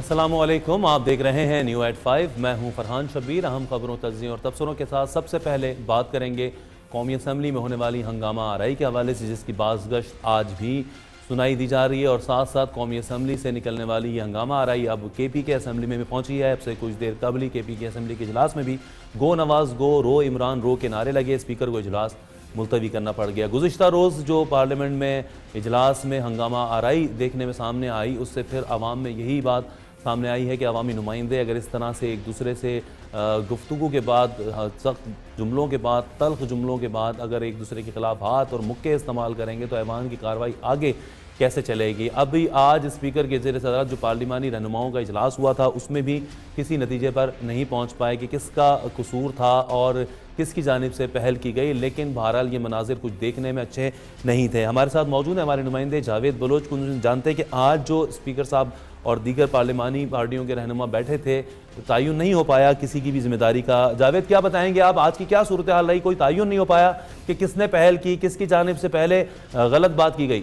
السلام علیکم، آپ دیکھ رہے ہیں نیو ایٹ 5۔ میں ہوں فرحان شبیر۔ اہم خبروں، تجزیوں اور تبصروں کے ساتھ سب سے پہلے بات کریں گے قومی اسمبلی میں ہونے والی ہنگامہ آرائی کے حوالے سے، جس کی بازگشت آج بھی سنائی دی جا رہی ہے، اور ساتھ ساتھ قومی اسمبلی سے نکلنے والی یہ ہنگامہ آرائی اب کے پی کے اسمبلی میں بھی پہنچی ہے۔ اب سے کچھ دیر قبل ہی کے پی کے اسمبلی کے اجلاس میں بھی گو نواز گو، رو عمران رو کے نعرے لگے۔ اسپیکر کو اجلاس ملتوی کرنا پڑ گیا۔ گزشتہ روز جو پارلیمنٹ میں اجلاس میں ہنگامہ آرائی دیکھنے میں سامنے آئی، اس سے پھر عوام میں یہی بات سامنے آئی ہے کہ عوامی نمائندے اگر اس طرح سے ایک دوسرے سے گفتگو کے بعد، سخت جملوں کے بعد، تلخ جملوں کے بعد اگر ایک دوسرے کے خلاف ہاتھ اور مکے استعمال کریں گے تو ایوان کی کارروائی آگے کیسے چلے گی؟ ابھی آج اسپیکر کے زیر صدارت جو پارلیمانی رہنماؤں کا اجلاس ہوا تھا، اس میں بھی کسی نتیجے پر نہیں پہنچ پائے کہ کس کا قصور تھا اور کس کی جانب سے پہل کی گئی، لیکن بہرحال یہ مناظر کچھ دیکھنے میں اچھے نہیں تھے۔ ہمارے ساتھ موجود ہیں ہمارے نمائندے جاوید بلوچ کو جانتے ہیں کہ آج جو اسپیکر صاحب اور دیگر پارلیمانی پارٹیوں کے رہنما بیٹھے تھے، تعین نہیں ہو پایا کسی کی بھی ذمہ داری کا۔ جاوید، کیا بتائیں گے آپ، آج کی کیا صورتحال رہی؟ کوئی تعین نہیں ہو پایا کہ کس نے پہل کی، کس کی جانب سے پہلے غلط بات کی گئی؟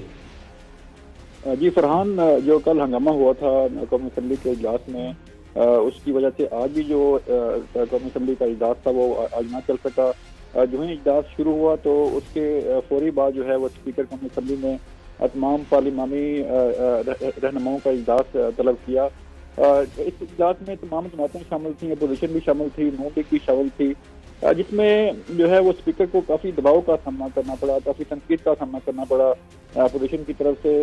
جی فرحان، جو کل ہنگامہ ہوا تھا قومی اسمبلی کے اجلاس میں، اس کی وجہ سے آج بھی جو قومی اسمبلی کا اجلاس تھا وہ آج نہ چل سکا۔ جو ہی اجلاس شروع ہوا تو اس کے فوری بعد جو ہے وہ اسپیکر قومی اسمبلی نے تمام پارلیمانی رہنماؤں کا اجلاس طلب کیا۔ اس اجلاس میں تمام جماعتیں شامل تھیں، اپوزیشن بھی شامل تھی، نون لیگ بھی شامل تھی، جس میں جو ہے وہ اسپیکر کو کافی دباؤ کا سامنا کرنا پڑا، کافی تنقید کا سامنا کرنا پڑا اپوزیشن کی طرف سے،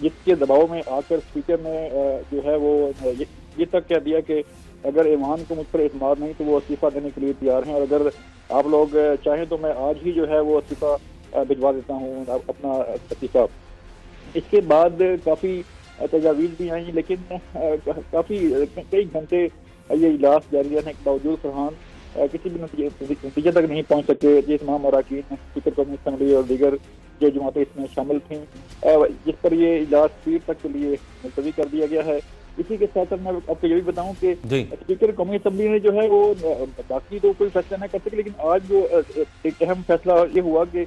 جس کے دباؤ میں آ کر اسپیکر نے جو ہے وہ یہ تک کہہ دیا کہ اگر ایوان کو مجھ پر اعتماد نہیں تو وہ استعفیٰ دینے کے لیے تیار ہیں، اور اگر آپ لوگ چاہیں تو میں آج ہی جو ہے وہ استعفیٰ بھجوا دیتا ہوں اپنا استعفیٰ۔ اس کے بعد کافی تجاویز بھی آئیں، لیکن کافی کئی گھنٹے یہ اجلاس جاری رہنے کے باوجود فرحان کسی بھی نتیجے تک نہیں پہنچ سکے۔ یہ تمام اراکین اسپیکر قومی اسمبلی اور دیگر جو جماعتیں اس میں شامل تھیں، جس پر یہ اجلاس پیر تک کے لیے ملتوی کر دیا گیا ہے۔ اسی کے ساتھ میں آپ کو یہ بھی بتاؤں کہ اسپیکر قومی اسمبلی نے جو ہے وہ باقی تو کوئی فیصلہ نہ کر سکے، لیکن آج جو ایک اہم فیصلہ یہ ہوا کہ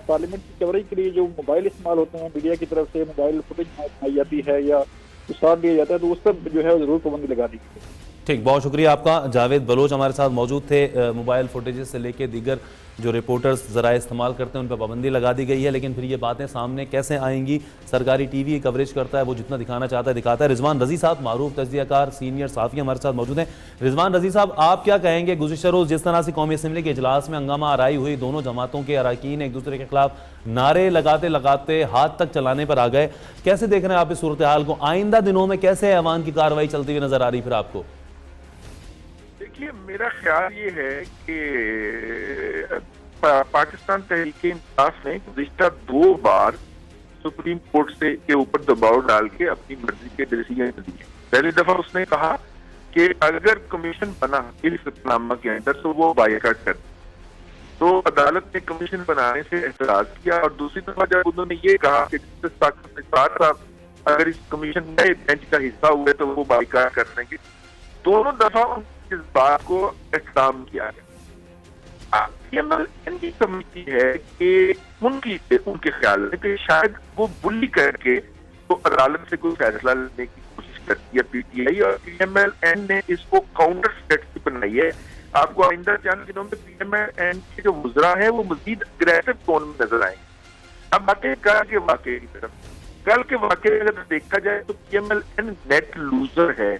پارلیمنٹ کی کوریج کے لیے جو موبائل استعمال ہوتے ہیں، میڈیا کی طرف سے موبائل فوٹیج بنائی جاتی ہے یا اشتہار دیا جاتا ہے، تو اس پر جو ہے ضرور پابندی لگا دی گئی ہے۔ ٹھیک، بہت شکریہ آپ کا۔ جاوید بلوچ ہمارے ساتھ موجود تھے۔ موبائل فوٹیجز سے لے کے دیگر جو رپورٹرز ذرائع استعمال کرتے ہیں ان پہ پابندی لگا دی گئی ہے، لیکن پھر یہ باتیں سامنے کیسے آئیں گی؟ سرکاری ٹی وی کوریج کرتا ہے، وہ جتنا دکھانا چاہتا ہے دکھاتا ہے۔ رضوان رضی صاحب، معروف تجزیہ کار، سینئر صحافی ہمارے ساتھ موجود ہیں۔ رضوان رضی صاحب، آپ کیا کہیں گے؟ گزشتہ روز جس طرح سے قومی اسمبلی کے اجلاس میں ہنگامہ آرائی ہوئی، دونوں جماعتوں کے اراکین ایک دوسرے کے خلاف نعرے لگاتے لگاتے ہاتھ تک چلانے پر آ گئے، کیسے دیکھ رہے ہیں آپ اس صورتحال کو؟ آئندہ دنوں میں کیسے ایوان کی کارروائی چلتی ہوئی نظر آ رہی پھر آپ کو؟ دیکھیے، میرا خیال یہ ہے کہ پاکستان تحریک انصاف نے گزشتہ 2 بار سپریم کورٹ سے کے اوپر دباؤ ڈال کے اپنی مرضی کے ڈیسیژن دیے۔ پہلی دفعہ اس نے کہا کہ اگر کمیشن بنا حلف نامہ کے اندر تو وہ بائیکاٹ کر، تو عدالت نے کمیشن بنانے سے اعتراض کیا، اور دوسری دفعہ جب انہوں نے یہ کہا کہ اگر اس کمیشن نئے بینچ کا حصہ ہوئے تو وہ بائیکاٹ کر دیں گے، دونوں دفعہ اس بات کو احترام کیا گیا۔ کی کمیٹی ہے کہ ان کے خیال میں کہ شاید وہ بلی کر کے تو عدالت سے کوئی فیصلہ لینے کی کوشش کرتی ہے پی ٹی آئی، اور پی ایم ایل این نے اس کو کاؤنٹر اسٹریٹجی بنائی ہے۔ آپ کو آئندہ چند دنوں میں پی ایم ایل این کے جو وزراء ہیں وہ مزید اگریسو ٹون میں نظر آئیں گے۔ اب آتے ہیں کل کے واقعے کی طرف۔ کل کے واقعے اگر دیکھا جائے تو P M L N net loser ہے۔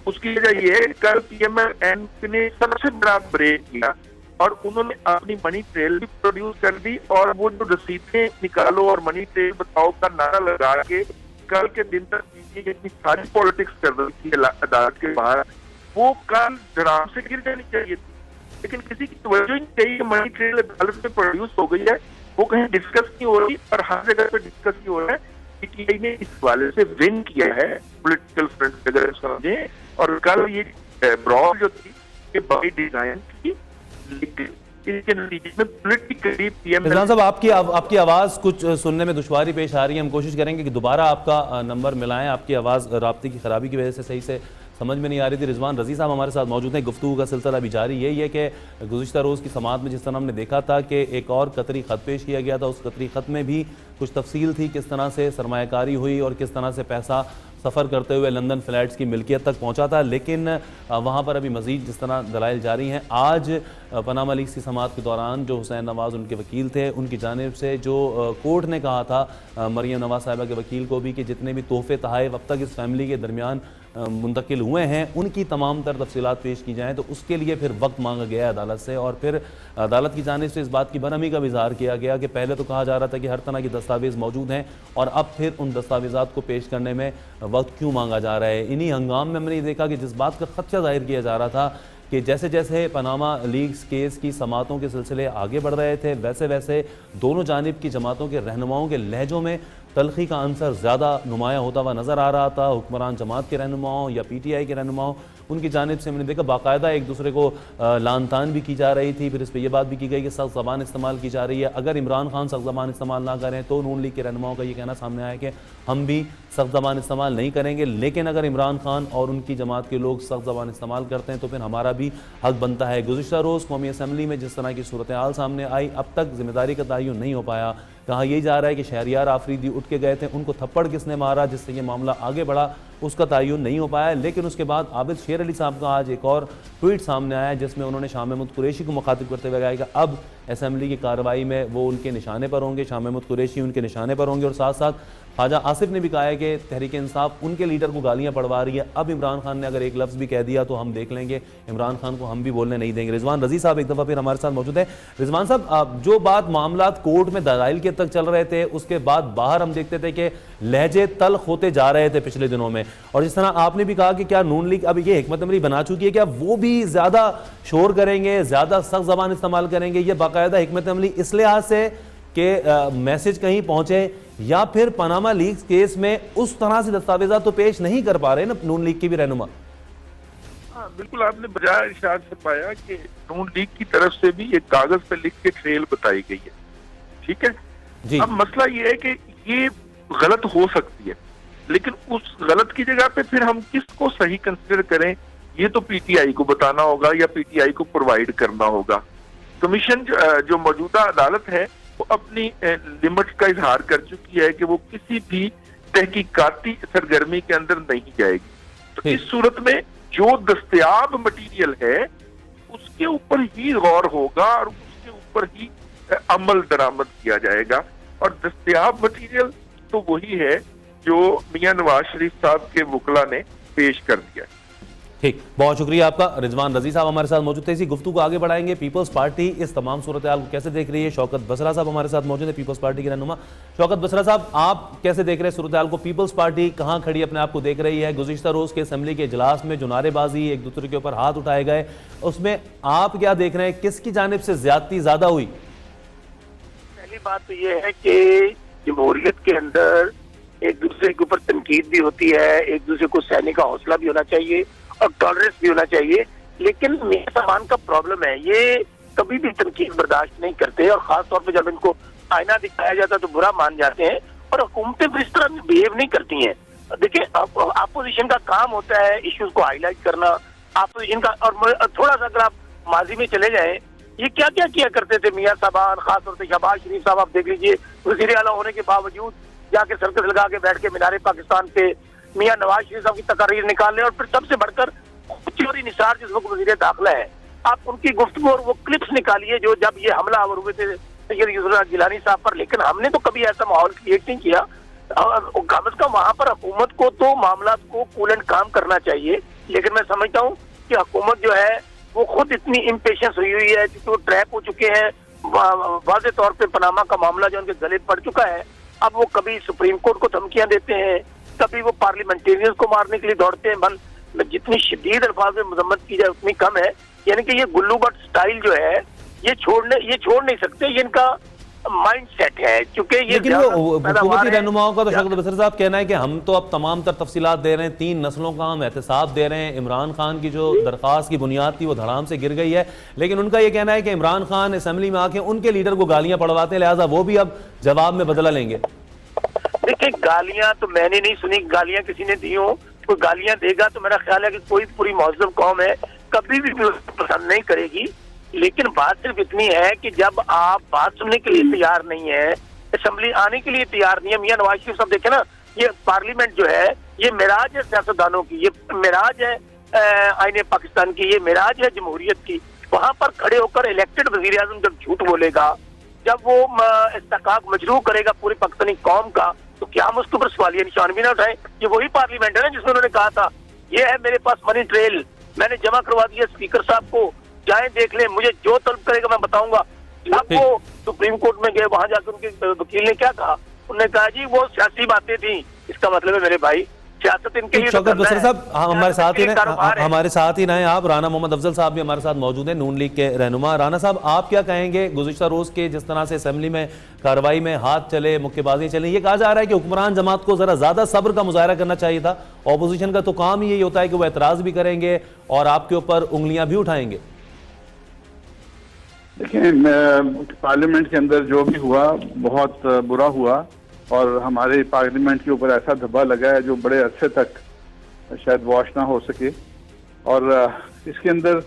اس کی وجہ یہ ہے کہ کل پی ایم ایل این نے سب سے بڑا بریک کیا اور انہوں نے اپنی منی ٹریل بھی پروڈیوس کر دی، اور وہ جو رسیدیں نکالو اور منی ٹریل بتاؤ کا نعرہ لگا کے کل کے دن تک اتنی ساری پالیٹکس کر رہی تھی عدالت کے باہر، وہ کل دھڑام سے گر جانی چاہیے تھی، لیکن کسی کی توجہ ہی نہیں چاہیے کہ منی ٹریل عدالت میں پروڈیوس ہو گئی ہے، وہ کہیں ڈسکس نہیں ہو رہی، اور ہر جگہ پہ ڈسکس نہیں ہو رہا ہے۔ پی ٹی آئی نے اس حوالے سے ون کیا ہے پولیٹیکل فرنٹ اگر سمجھیں، اور کل یہ براڈ جو تھی کہ بائی ڈیزائن تھی، لیکن اس کے نتیجے میں پولیٹیکلی پی ایم رضوان صاحب آپ کی آواز کچھ سننے میں دشواری پیش آ رہی ہے، ہم کوشش کریں گے کہ دوبارہ آپ کا نمبر ملائیں، آپ کی آواز رابطے کی خرابی کی وجہ سے صحیح سے سمجھ میں نہیں آ رہی تھی۔ رضوان رضی صاحب ہمارے ساتھ موجود ہیں۔ گفتگو کا سلسلہ بھی جاری یہی ہے کہ گزشتہ روز کی سماعت میں جس طرح ہم نے دیکھا تھا کہ ایک اور قطری خط پیش کیا گیا تھا، اس قطری خط میں بھی کچھ تفصیل تھی، کس طرح سے سرمایہ کاری ہوئی اور کس طرح سے پیسہ سفر کرتے ہوئے لندن فلیٹس کی ملکیت تک پہنچا تھا، لیکن وہاں پر ابھی مزید جس طرح دلائل جاری ہیں. آج پاناما لیکس کی سماعت کے دوران جو حسین نواز ان کے وکیل تھے، ان کی جانب سے جو کورٹ نے کہا تھا مریم نواز صاحبہ کے وکیل کو بھی کہ جتنے بھی تحفے تحائف اب تک اس فیملی کے درمیان منتقل ہوئے ہیں ان کی تمام تر تفصیلات پیش کی جائیں، تو اس کے لیے پھر وقت مانگا گیا ہے عدالت سے. اور پھر عدالت کی جانب سے اس بات کی برہمی کا بھی اظہار کیا گیا کہ پہلے تو کہا جا رہا تھا کہ ہر طرح کی دستاویز موجود ہیں، اور اب پھر ان دستاویزات کو پیش کرنے میں وقت کیوں مانگا جا رہا ہے. انہی ہنگام میں ہم نے دیکھا کہ جس بات کا خدشہ ظاہر کیا جا رہا تھا کہ جیسے جیسے پاناما لیکس کیس کی سماعتوں کے سلسلے آگے بڑھ رہے تھے، ویسے ویسے دونوں جانب کی جماعتوں کے رہنماؤں کے لہجوں میں تلخی کا عنصر زیادہ نمایاں ہوتا ہوا نظر آ رہا تھا. حکمران جماعت کے رہنماؤں یا پی ٹی آئی کے رہنماؤں ان کی جانب سے ہم نے دیکھا باقاعدہ ایک دوسرے کو لان تان بھی کی جا رہی تھی. پھر اس پہ یہ بات بھی کی گئی کہ سخت زبان استعمال کی جا رہی ہے. اگر عمران خان سخت زبان استعمال نہ کریں تو نون لیگ کے رہنماؤں کا یہ کہنا سامنے آیا کہ ہم بھی سخت زبان استعمال نہیں کریں گے، لیکن اگر عمران خان اور ان کی جماعت کے لوگ سخت زبان استعمال کرتے ہیں تو پھر ہمارا بھی حق بنتا ہے. گزشتہ روز قومی اسمبلی میں جس طرح کی صورتحال سامنے آئی، اب تک ذمہ داری کا تعین نہیں ہو پایا. کہا یہی جا رہا ہے کہ شہریار آفریدی اٹھ کے گئے تھے، ان کو تھپڑ کس نے مارا جس سے یہ معاملہ آگے بڑھا اس کا تعین نہیں ہو پایا. لیکن اس کے بعد عابد شیر علی صاحب کا آج ایک اور ٹویٹ سامنے آیا جس میں انہوں نے شاہ محمود قریشی کو مخاطب کرتے ہوئے کہا کہ اب اسمبلی کی کارروائی میں وہ ان کے نشانے پر ہوں گے، شاہ محمود قریشی ان کے نشانے پر ہوں گے. اور ساتھ ساتھ خواجہ آصف نے بھی کہا ہے کہ تحریک انصاف ان کے لیڈر کو گالیاں پڑوا رہی ہے، اب عمران خان نے اگر ایک لفظ بھی کہہ دیا تو ہم دیکھ لیں گے، عمران خان کو ہم بھی بولنے نہیں دیں گے. رضوان رضی صاحب ایک دفعہ پھر ہمارے ساتھ موجود ہیں. رضوان صاحب، جو بات معاملات کورٹ میں دلائل کے تک چل رہے تھے، اس کے بعد باہر ہم دیکھتے تھے کہ لہجے تلخ ہوتے جا رہے تھے پچھلے دنوں میں، اور جس طرح آپ نے بھی کہا کہ کیا نون لیگ اب یہ حکمت عملی بنا چکی ہے، کیا وہ بھی زیادہ شور کریں گے، زیادہ سخت زبان استعمال کریں گے؟ یہ باقاعدہ حکمت عملی اس لحاظ سے کہ میسج کہیں پہنچے، یا پھر پاناما لیکس کیس میں اس طرح سے دستاویزات تو پیش نہیں کر پا رہے نا نون لیگ کے بھی رہنما؟ بالکل آپ نے بجائے ارشاد فرمایا کہ نون لیگ کی طرف سے بھی ایک کاغذ پہ لکھ کے ٹریل بتائی گئی ہے، ٹھیک ہے جی. اب مسئلہ یہ ہے کہ یہ غلط ہو سکتی ہے، لیکن اس غلط کی جگہ پہ پھر ہم کس کو صحیح کنسیڈر کریں یہ تو پی ٹی آئی کو بتانا ہوگا یا پی ٹی آئی کو پرووائڈ کرنا ہوگا. کمیشن جو موجودہ عدالت ہے وہ اپنی لمٹس کا اظہار کر چکی ہے کہ وہ کسی بھی تحقیقاتی سرگرمی کے اندر نہیں جائے گی. تو اس صورت میں جو دستیاب مٹیریل ہے اس کے اوپر ہی غور ہوگا اور اس کے اوپر ہی عمل درآمد کیا جائے گا، اور دستیاب مٹیریل تو وہی ہے جو میاں نواز شریف صاحب کے وکلا نے پیش کر دیا. ٹھیک، بہت شکریہ آپ کا. رضوان رضی صاحب ہمارے ساتھ موجود تھے. اسی گفتگو کو آگے بڑھائیں گے. پیپلز پارٹی اس تمام صورتحال کو کیسے دیکھ رہی ہے؟ شوکت بسرا صاحب ہمارے ساتھ موجود ہیں، پیپلز پارٹی کے رہنما. شوکت بسرا صاحب، آپ کیسے دیکھ رہے ہیں صورتحال کو؟ پیپلز پارٹی کہاں کھڑی اپنے آپ کو دیکھ رہی ہے؟ گزشتہ روز کے اسمبلی کے اجلاس میں جو نعرے بازی، ایک دوسرے کے اوپر ہاتھ اٹھائے گئے، اس میں آپ کیا دیکھ رہے ہیں؟ کس کی جانب سے زیادتی زیادہ ہوئی؟ پہلی بات تو یہ ہے کہ جمہوریت کے اندر ایک دوسرے کے اوپر تنقید بھی ہوتی ہے، ایک دوسرے کو سہنے کا حوصلہ بھی ہونا چاہیے اور ٹالرنس بھی ہونا چاہیے. لیکن میاں سامان کا پرابلم ہے، یہ کبھی بھی تنقید برداشت نہیں کرتے، اور خاص طور پہ جب ان کو آئینہ دکھایا جاتا ہے تو برا مان جاتے ہیں، اور حکومتیں بھی اس طرح بہیو نہیں کرتی ہیں. دیکھیں، اپوزیشن کا کام ہوتا ہے ایشوز کو ہائی لائٹ کرنا، اپوزیشن کا. اور تھوڑا سا اگر آپ ماضی میں چلے جائیں، یہ کیا کیا کیا کرتے تھے میاں صاحبان، خاص طور پہ شہباز شریف صاحب آپ دیکھ لیجیے، وزیر اعلیٰ ہونے کے باوجود جا کے سرکس لگا کے بیٹھ کے مینار پاکستان پہ میاں نواز شریف صاحب کی تقاریر نکال لیں. اور پھر سب سے بڑھ کر چوری نثار جس وقت وزیر داخلہ ہے، آپ ان کی گفتگو اور وہ کلپس نکالیے جو جب یہ حملہ آور ہوئے تھے سید یوسف گیلانی صاحب پر. لیکن ہم نے تو کبھی ایسا ماحول کریٹ نہیں کیا. کم از کم وہاں پر حکومت کو تو معاملات کو کول اینڈ کام کرنا چاہیے. لیکن میں سمجھتا ہوں کہ حکومت جو ہے وہ خود اتنی امپیشنس ہوئی ہے کیونکہ وہ ٹریپ ہو چکے ہیں. واضح طور پہ پاناما کا معاملہ جو ان کے گلے پڑ چکا ہے. اب وہ کبھی سپریم کورٹ کو دھمکیاں دیتے ہیں، کبھی وہ پارلیمنٹیرینز کو مارنے کے لیے دوڑتے ہیں. جتنی شدید الفاظ میں مذمت کی جائے اتنی کم ہے. یعنی کہ یہ گلو بٹ سٹائل جو ہے یہ چھوڑ نہیں سکتے، یہ ان کا مائنڈ سیٹ ہے. کیونکہ یہ لیکن وہ حکومتی رہنماؤں کا تو شوکت بسرا صاحب کہنا ہے کہ ہم تو اب تمام تر تفصیلات دے رہے ہیں، 3 نسلوں کا ہم احتساب دے رہے ہیں. عمران خان کی جو درخواست کی بنیاد تھی وہ دھڑام سے گر گئی ہے. لیکن ان کا یہ کہنا ہے کہ عمران خان اسمبلی میں آ کے ان کے لیڈر کو گالیاں پڑواتے ہیں، لہٰذا وہ بھی اب جواب میں بدلہ لیں گے. دیکھیں، گالیاں تو میں نے نہیں سنی، گالیاں کسی نے دی ہوں. کوئی گالیاں دے گا تو میرا خیال ہے کہ کوئی پوری مہذب قوم ہے کبھی بھی پسند نہیں کرے گی. لیکن بات صرف اتنی ہے کہ جب آپ بات سننے کے لیے تیار نہیں ہے، اسمبلی آنے کے لیے تیار نہیں ہے. میاں نواز شریف صاحب دیکھیں نا، یہ پارلیمنٹ جو ہے یہ معراج ہے سیاستدانوں کی، یہ معراج ہے آئین پاکستان کی، یہ معراج ہے جمہوریت کی. وہاں پر کھڑے ہو کر الیکٹڈ وزیر اعظم جب جھوٹ بولے گا، جب وہ استحقاق مجروح کرے گا پوری پاکستانی قوم کا، تو کیا ہم اس کے اوپر سوالیہ نشان بھی نہ اٹھائیں؟ یہ وہی پارلیمنٹ ہے نا جس میں انہوں نے کہا تھا یہ ہے میرے پاس منی ٹریل، میں نے جمع کروا دیا اسپیکر صاحب کو، جائیں دیکھ لیں، مجھے جو طلب کرے گا میں بتاؤں گا. اب وہ سپریم کورٹ میں گئے، وہاں جا کے ان کے وکیل نے کیا کہا؟ انہوں نے کہا جی وہ سیاسی باتیں تھیں. اس کا مطلب ہے میرے بھائی سیاست ان کے لیے شوکت بصری صاحب ہمارے ساتھ ہی رہے. آپ رانا محمد افضل صاحب بھی ہمارے ساتھ موجود ہیں، نون لیگ کے رہنما. رانا صاحب آپ کیا کہیں گے گزشتہ روز کے جس طرح سے اسمبلی میں کارروائی میں ہاتھ چلے، مکے بازیاں چلیں؟ یہ کہا جا رہا ہے کہ حکمران جماعت کو ذرا زیادہ صبر کا مظاہرہ کرنا چاہیے تھا. اپوزیشن کا تو کام ہی یہی ہوتا ہے کہ وہ اعتراض بھی کریں گے اور آپ کے اوپر انگلیاں بھی اٹھائیں گے. دیکھیں پارلیمنٹ کے اندر جو بھی ہوا بہت برا ہوا، اور ہمارے پارلیمنٹ کے اوپر ایسا دھبا لگا ہے جو بڑے عرصے تک شاید واش نہ ہو سکے. اور اس کے اندر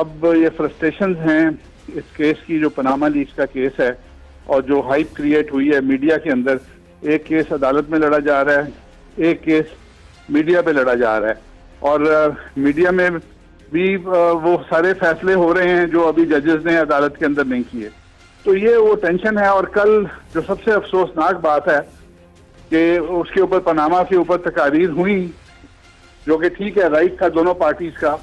اب یہ فرسٹریشنز ہیں اس کیس کی، جو پاناما لیکس کا کیس ہے اور جو ہائپ کریٹ ہوئی ہے میڈیا کے اندر. ایک کیس عدالت میں لڑا جا رہا ہے، ایک کیس میڈیا پہ لڑا جا رہا ہے، اور میڈیا میں بھی وہ سارے فیصلے ہو رہے ہیں جو ابھی ججز نے عدالت کے اندر نہیں کیے. تو یہ وہ ٹینشن ہے. اور کل جو سب سے افسوسناک بات ہے کہ اس کے اوپر پاناما کے اوپر تقاریر ہوئی، جو کہ ٹھیک ہے رائٹ تھا دونوں پارٹیز کا،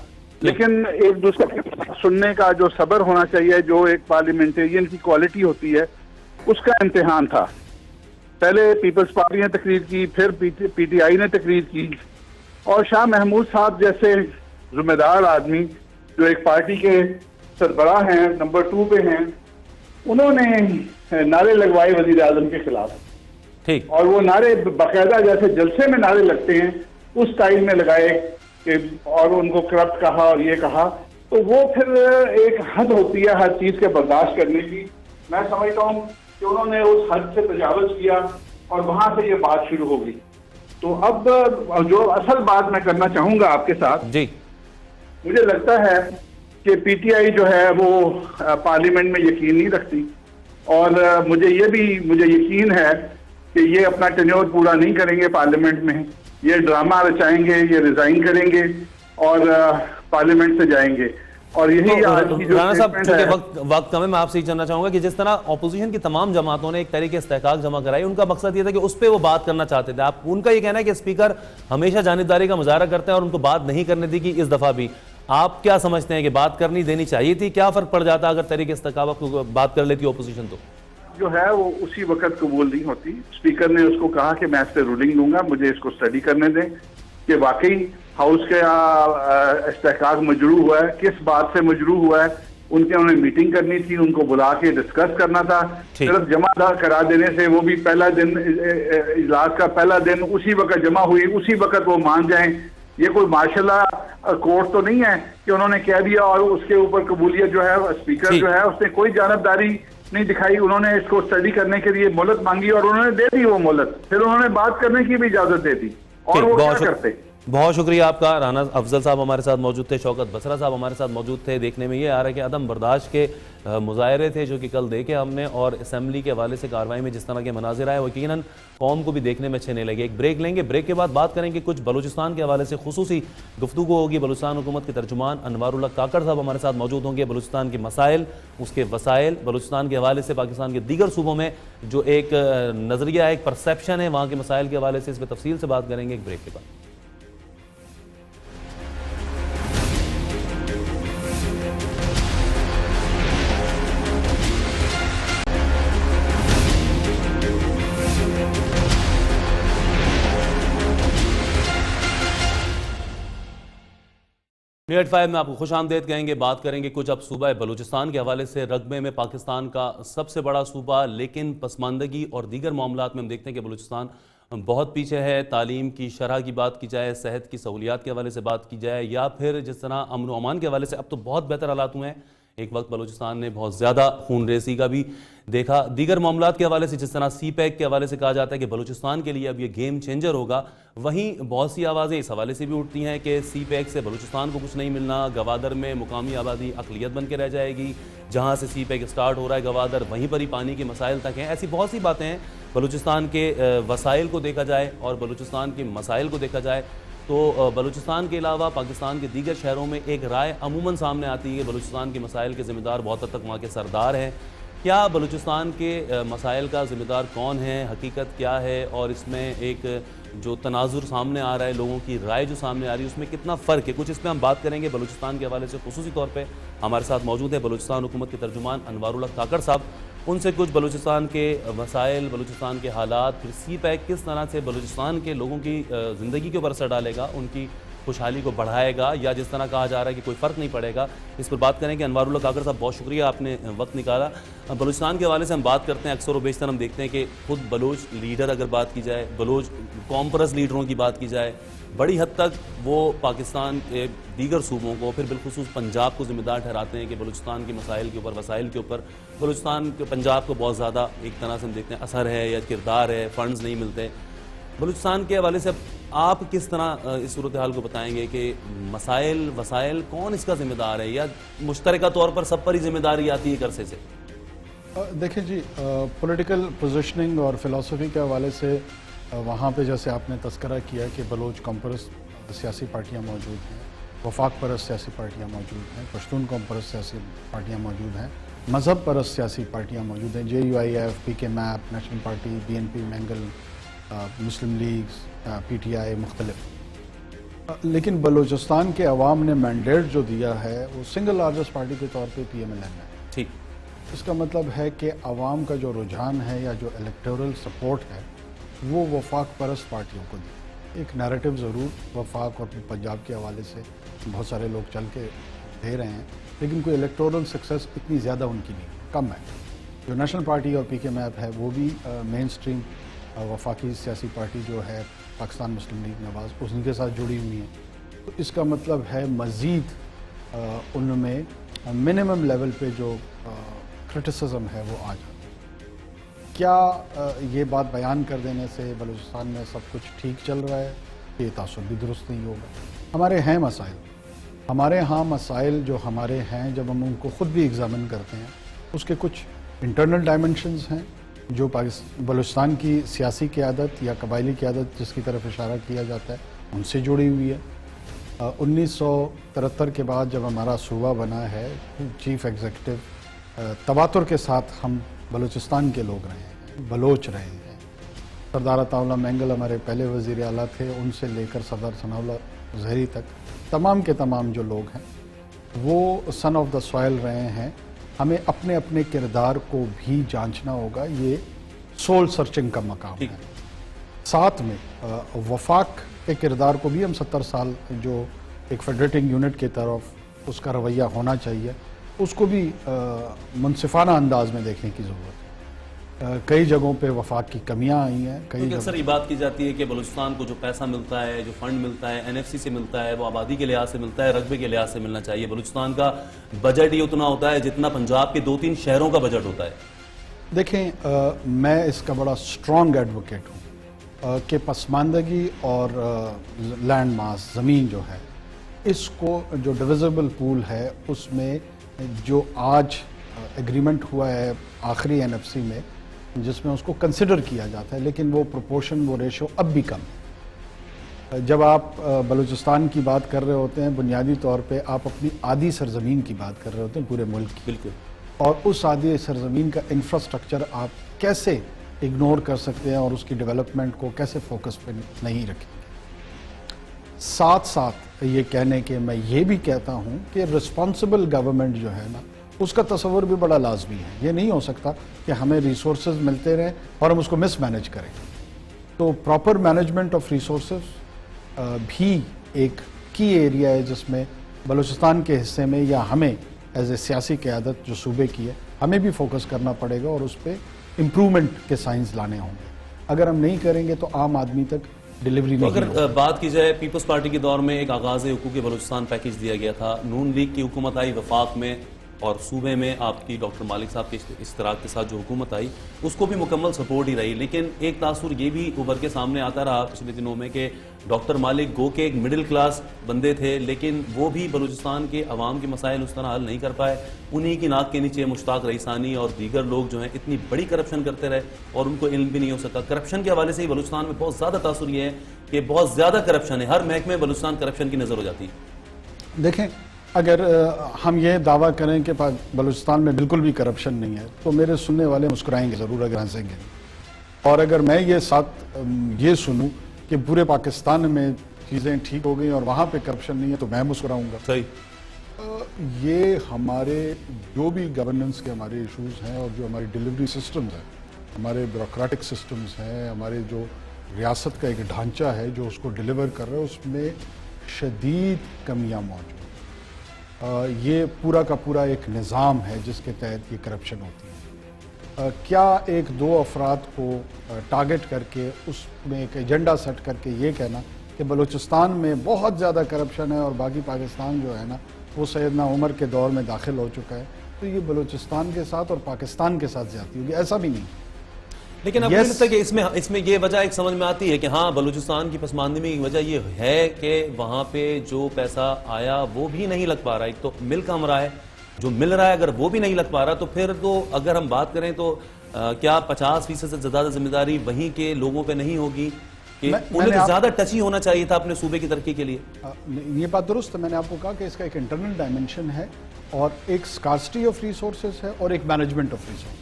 لیکن ایک دوسرے کی سننے کا جو صبر ہونا چاہیے، جو ایک پارلیمنٹیرین کی کوالٹی ہوتی ہے، اس کا امتحان تھا. پہلے پیپلز پارٹی نے تقریر کی، پھر پی ٹی آئی نے تقریر کی، اور شاہ محمود صاحب جیسے ذمہ دار آدمی جو ایک پارٹی کے سربراہ ہیں، نمبر 2 پہ ہیں، انہوں نے نعرے لگوائے وزیر اعظم کے خلاف. ٹھیک. اور وہ نعرے باقاعدہ جیسے جلسے میں نعرے لگتے ہیں اس سٹائل میں لگائے کہ، اور ان کو کرپٹ کہا اور یہ کہا. تو وہ پھر ایک حد ہوتی ہے ہر چیز کے برداشت کرنے کی. میں سمجھتا ہوں کہ انہوں نے اس حد سے تجاوز کیا اور وہاں سے یہ بات شروع ہو گئی. تو اب جو اصل بات میں کرنا چاہوں گا آپ کے ساتھ، جی مجھے لگتا ہے کہ پی ٹی آئی جو ہے وہ پارلیمنٹ میں یقین نہیں رکھتی، اور مجھے یقین ہے کہ یہ اپنا ٹینیور پورا نہیں کریں گے پارلیمنٹ میں. یہ ڈرامہ رچائیں گے، یہ ریزائن کریں گے اور پارلیمنٹ سے جائیں گے. اور یہی رانا صاحب کیونکہ وقت کم ہے، میں آپ سے یہ جاننا چاہوں گا کہ جس طرح اپوزیشن کی تمام جماعتوں نے ایک طریقے استحقاق جمع کرائی، ان کا مقصد یہ تھا کہ اس پہ وہ بات کرنا چاہتے تھے. آپ ان کا یہ کہنا ہے کہ اسپیکر ہمیشہ جانبداری کا مظاہرہ کرتے ہیں اور ان کو بات نہیں کرنے دی کہ اس دفعہ بھی. آپ کیا سمجھتے ہیں کہ بات کرنی دینی چاہیے تھی؟ کیا فرق پڑ جاتا اگر طریقے استحقاق کو بات کر لیتی اپوزیشن؟ تو جو ہے وہ اسی وقت قبول نہیں ہوتی. اسپیکر نے اس کو کہا کہ میں اس پہ رولنگ دوں گا، مجھے اس کو اسٹڈی کرنے دیں کہ واقعی ہاؤس کا استحقاق مجروح ہوا ہے، کس بات سے مجروح ہوا ہے. انہوں نے میٹنگ کرنی تھی، ان کو بلا کے ڈسکس کرنا تھا. صرف جمع کرا دینے سے، وہ بھی پہلا دن اجلاس کا پہلا دن اسی وقت جمع ہوئی، اسی وقت وہ مان جائیں. یہ کوئی ماشاء اللہ کورٹ تو نہیں ہے کہ انہوں نے کہہ دیا اور اس کے اوپر قبولیت جو ہے اسپیکر جو ہے اس نے کوئی جانبداری نہیں دکھائی. انہوں نے اس کو اسٹڈی کرنے کے لیے مہلت مانگی اور انہوں نے دے دی وہ مہلت. پھر انہوں نے بات کرنے کی بھی اجازت دے دی. اور وہ کیا کرتے؟ بہت شکریہ آپ کا. رانا افضل صاحب ہمارے ساتھ موجود تھے، شوکت بصری صاحب ہمارے ساتھ موجود تھے. دیکھنے میں یہ آ رہا ہے کہ عدم برداشت کے مظاہرے تھے جو کہ کل دیکھے ہم نے، اور اسمبلی کے حوالے سے کارروائی میں جس طرح کے مناظر آئے وہ یقیناً قوم کو بھی دیکھنے میں اچھے نہیں لگے. ایک بریک لیں گے، بریک کے بعد بات کریں گے کچھ بلوچستان کے حوالے سے خصوصی گفتگو ہوگی. بلوچستان حکومت کے ترجمان انوار اللہ کاکڑ صاحب ہمارے ساتھ موجود ہوں گے. بلوچستان کے مسائل، اس کے وسائل، بلوچستان کے حوالے سے پاکستان کے دیگر صوبوں میں جو ایک نظریہ ہے، ایک پرسیپشن ہے وہاں کے مسائل کے حوالے سے، اس پہ تفصیل سے بات کریں گے ایک بریک کے بعد. نیٹ 5 میں آپ کو خوش آمدید کہیں گے. بات کریں گے کچھ اب صوبہ بلوچستان کے حوالے سے. رقبے میں پاکستان کا سب سے بڑا صوبہ، لیکن پسماندگی اور دیگر معاملات میں ہم دیکھتے ہیں کہ بلوچستان بہت پیچھے ہے. تعلیم کی شرح کی بات کی جائے، صحت کی سہولیات کے حوالے سے بات کی جائے، یا پھر جس طرح امن و امان کے حوالے سے اب تو بہت بہتر حالات ہوئے ہیں. ایک وقت بلوچستان نے بہت زیادہ خون ریزی کا بھی دیکھا. دیگر معاملات کے حوالے سے جس طرح سی پیک کے حوالے سے کہا جاتا ہے کہ بلوچستان کے لیے اب یہ گیم چینجر ہوگا, وہیں بہت سی آوازیں اس حوالے سے بھی اٹھتی ہیں کہ سی پیک سے بلوچستان کو کچھ نہیں ملنا, گوادر میں مقامی آبادی اقلیت بن کے رہ جائے گی, جہاں سے سی پیک سٹارٹ ہو رہا ہے گوادر وہیں پر ہی پانی کے مسائل تک ہیں. ایسی بہت سی باتیں ہیں. بلوچستان کے وسائل کو دیکھا جائے اور بلوچستان کے مسائل کو دیکھا جائے تو بلوچستان کے علاوہ پاکستان کے دیگر شہروں میں ایک رائے عموماً سامنے آتی ہے کہ بلوچستان کے مسائل کے ذمہ دار بہت حد تک وہاں کے سردار ہیں. کیا بلوچستان کے مسائل کا ذمہ دار کون ہے, حقیقت کیا ہے, اور اس میں ایک جو تناظر سامنے آ رہا ہے, لوگوں کی رائے جو سامنے آ رہی ہے, اس میں کتنا فرق ہے, کچھ اس پہ ہم بات کریں گے. بلوچستان کے حوالے سے خصوصی طور پہ ہمارے ساتھ موجود ہیں بلوچستان حکومت کے ترجمان انوار اللہ کاکڑ صاحب. ان سے کچھ بلوچستان کے مسائل, بلوچستان کے حالات, پھر سی پیک کس طرح سے بلوچستان کے لوگوں کی زندگی کے اوپر اثر ڈالے گا, ان کی خوشحالی کو بڑھائے گا, یا جس طرح کہا جا رہا ہے کہ کوئی فرق نہیں پڑے گا, اس پر بات کریں گے. انوار اللہ کاکڑ صاحب, بہت شکریہ آپ نے وقت نکالا. بلوچستان کے حوالے سے ہم بات کرتے ہیں, اکثر و بیشتر ہم دیکھتے ہیں کہ خود بلوچ لیڈر اگر بات کی جائے, بلوچ کانفرنس لیڈروں کی بات کی جائے, بڑی حد تک وہ پاکستان کے دیگر صوبوں کو, پھر بالخصوص پنجاب کو ذمہ دار ٹھہراتے ہیں کہ بلوچستان کے مسائل کے اوپر, وسائل کے اوپر بلوچستان کے پنجاب کو بہت زیادہ ایک طرح سے ہم دیکھتے ہیں اثر ہے یا کردار ہے, فنڈز نہیں ملتے. بلوچستان کے حوالے سے آپ کس طرح اس صورتحال کو بتائیں گے کہ مسائل, وسائل, کون اس کا ذمہ دار ہے, یا مشترکہ طور پر سب پر ہی ذمہ داری آتی ہے عرصے سے؟ دیکھیں جی, پولیٹیکل پوزیشننگ اور فلسفی کے حوالے سے وہاں پہ جیسے آپ نے تذکرہ کیا کہ بلوچ کمپرست سیاسی پارٹیاں موجود ہیں, وفاق پرست سیاسی پارٹیاں موجود ہیں, پشتون کمپرست سیاسی پارٹیاں موجود ہیں, مذہب پرست سیاسی پارٹیاں موجود ہیں, JUIF, PK MAP, National Party, BNP, Mengal, Muslim League, PTI, مختلف. لیکن بلوچستان کے عوام نے مینڈیٹ جو دیا ہے وہ سنگل لارجسٹ پارٹی کے طور پہ PMLN ہے. ٹھیک. اس کا مطلب ہے کہ عوام کا جو رجحان ہے یا جو الیکٹورل سپورٹ ہے وہ وفاق پرست پارٹیوں کو دی. ایک نیریٹو ضرور وفاق اور پنجاب کے حوالے سے بہت سارے لوگ چل کے دے رہے ہیں, لیکن کوئی الیکٹورل سکسیس اتنی زیادہ ان کی نہیں, کم ہے. جو نیشنل پارٹی اور PK میپ ہے وہ بھی مین سٹریم وفاقی سیاسی پارٹی جو ہے پاکستان مسلم لیگ نواز, اس کے ساتھ جڑی ہوئی ہیں. تو اس کا مطلب ہے مزید ان میں منیمم لیول پہ جو کرٹیسزم ہے وہ آ جاتا ہے. کیا یہ بات بیان کر دینے سے بلوچستان میں سب کچھ ٹھیک چل رہا ہے؟ یہ تاثر بھی درست نہیں ہوگا. ہمارے ہیں مسائل, ہمارے ہاں مسائل جو ہمارے ہیں, جب ہم ان کو خود بھی ایگزامن کرتے ہیں, اس کے کچھ انٹرنل ڈائمنشنز ہیں جو بلوچستان کی سیاسی قیادت یا قبائلی قیادت جس کی طرف اشارہ کیا جاتا ہے ان سے جڑی ہوئی ہے. 1973 کے بعد جب ہمارا صوبہ بنا ہے, چیف ایگزیکٹو تواتر کے ساتھ ہم بلوچستان کے لوگ رہے ہیں, بلوچ رہے ہیں. سردار عطا اللہ مینگل ہمارے پہلے وزیر اعلیٰ تھے, ان سے لے کر سردار ثناء اللہ زہری تک تمام کے تمام جو لوگ ہیں وہ سن آف دا سوائل رہے ہیں. ہمیں اپنے اپنے کردار کو بھی جانچنا ہوگا, یہ سول سرچنگ کا مقام ہے. ساتھ میں وفاق کے کردار کو بھی ہم 70 سال جو ایک فیڈریٹنگ یونٹ کی طرف اس کا رویہ ہونا چاہیے, اس کو بھی منصفانہ انداز میں دیکھنے کی ضرورت ہے. کئی جگہوں پہ وفاق کی کمیاں آئی ہیں. کئی اکثر یہ بات کی جاتی ہے کہ بلوچستان کو جو پیسہ ملتا ہے, جو فنڈ ملتا ہے, NFC سے ملتا ہے, وہ آبادی کے لحاظ سے ملتا ہے, رقبے کے لحاظ سے ملنا چاہیے. بلوچستان کا بجٹ ہی اتنا ہوتا ہے جتنا پنجاب کے 2-3 شہروں کا بجٹ ہوتا ہے. دیکھیں, میں اس کا بڑا اسٹرانگ ایڈوکیٹ ہوں کہ پسماندگی اور لینڈ ماس, زمین جو ہے, اس کو جو ڈویزیبل پول ہے اس میں جو آج ایگریمنٹ ہوا ہے آخری NFC میں, جس میں اس کو کنسیڈر کیا جاتا ہے, لیکن وہ پروپورشن, وہ ریشو اب بھی کم ہے. جب آپ بلوچستان کی بات کر رہے ہوتے ہیں, بنیادی طور پہ آپ اپنی آدھی سرزمین کی بات کر رہے ہوتے ہیں پورے ملک کی. بالکل. اور اس آدھی سرزمین کا انفراسٹرکچر آپ کیسے اگنور کر سکتے ہیں اور اس کی ڈیولپمنٹ کو کیسے فوکس پہ نہیں رکھیں گے. ساتھ ساتھ یہ کہنے کہ میں یہ بھی کہتا ہوں کہ رسپانسبل گورنمنٹ جو ہے نا, اس کا تصور بھی بڑا لازمی ہے. یہ نہیں ہو سکتا کہ ہمیں ریسورسز ملتے رہیں اور ہم اس کو مس مینج کریں. تو پراپر مینجمنٹ آف ریسورسز بھی ایک کی ایریا ہے جس میں بلوچستان کے حصے میں, یا ہمیں ایز اے سیاسی قیادت جو صوبے کی ہے, ہمیں بھی فوکس کرنا پڑے گا اور اس پہ امپرومنٹ کے سائنس لانے ہوں گے. اگر ہم نہیں کریں گے تو عام آدمی تک ڈیلیوری نہیں ہوگی. اگر بات کی جائے, پیپلز پارٹی کے دور میں ایک آغاز حقوق بلوچستان پیکیج دیا گیا تھا, نون لیگ کی حکومت آئی, وفاق میں اور صوبے میں آپ کی ڈاکٹر مالک صاحب کے اشتراک کے ساتھ جو حکومت آئی اس کو بھی مکمل سپورٹ ہی رہی، لیکن ایک تاثر یہ بھی ابھر کے سامنے آتا رہا پچھلے دنوں میں کہ ڈاکٹر مالک گو کے ایک مڈل کلاس بندے تھے، لیکن وہ بھی بلوچستان کے عوام کے مسائل اس طرح حل نہیں کر پائے. انہی کی ناک کے نیچے مشتاق رئیسانی اور دیگر لوگ جو ہیں اتنی بڑی کرپشن کرتے رہے اور ان کو علم بھی نہیں ہو سکا. کرپشن کے حوالے سے ہی بلوچستان میں بہت زیادہ تاثر یہ ہے کہ بہت زیادہ کرپشن ہے، ہر محکمے بلوچستان کرپشن کی نظر ہو جاتی ہے. دیکھیں، اگر ہم یہ دعویٰ کریں کہ بلوچستان میں بالکل بھی کرپشن نہیں ہے تو میرے سننے والے مسکرائیں گے ضرور اگر ہنسیں گے. اور اگر میں یہ سنوں کہ پورے پاکستان میں چیزیں ٹھیک ہو گئی اور وہاں پہ کرپشن نہیں ہے تو میں مسکراؤں گا. صحیح. یہ ہمارے جو بھی گورننس کے ہمارے ایشوز ہیں اور جو ہماری ڈیلیوری سسٹمز ہیں، ہمارے بیوروکریٹک سسٹمز ہیں، ہمارے جو ریاست کا ایک ڈھانچہ ہے جو اس کو ڈیلیور کر رہا ہے، اس میں شدید کمیاں موجود ہیں. یہ پورا کا پورا ایک نظام ہے جس کے تحت یہ کرپشن ہوتی ہے. کیا ایک دو افراد کو ٹارگٹ کر کے اس میں ایک ایجنڈا سیٹ کر کے یہ کہنا کہ بلوچستان میں بہت زیادہ کرپشن ہے اور باقی پاکستان جو ہے نا وہ سیدنا عمر کے دور میں داخل ہو چکا ہے، تو یہ بلوچستان کے ساتھ اور پاکستان کے ساتھ زیادتی ہوگی؟ ایسا بھی نہیں. لیکن اب مجھے لگتا ہے کہ اس میں یہ وجہ ایک سمجھ میں آتی ہے کہ ہاں بلوچستان کی پسماندگی کی وجہ یہ ہے کہ وہاں پہ جو پیسہ آیا وہ بھی نہیں لگ پا رہا. ایک تو مل کم رہا ہے، جو مل رہا ہے اگر وہ بھی نہیں لگ پا رہا تو پھر تو اگر ہم بات کریں تو کیا 50% سے زیادہ ذمہ داری وہیں کے لوگوں پہ نہیں ہوگی کہ انہیں تو زیادہ ٹچی ہونا چاہیے تھا اپنے صوبے کی ترقی کے لیے؟ یہ بات درست ہے. میں نے آپ کو کہا کہ اس کا ایک انٹرنل ڈائمنشن ہے اور ایک اسکارسٹی آف ریسورسز ہے اور ایک مینجمنٹ آف ریسورسز.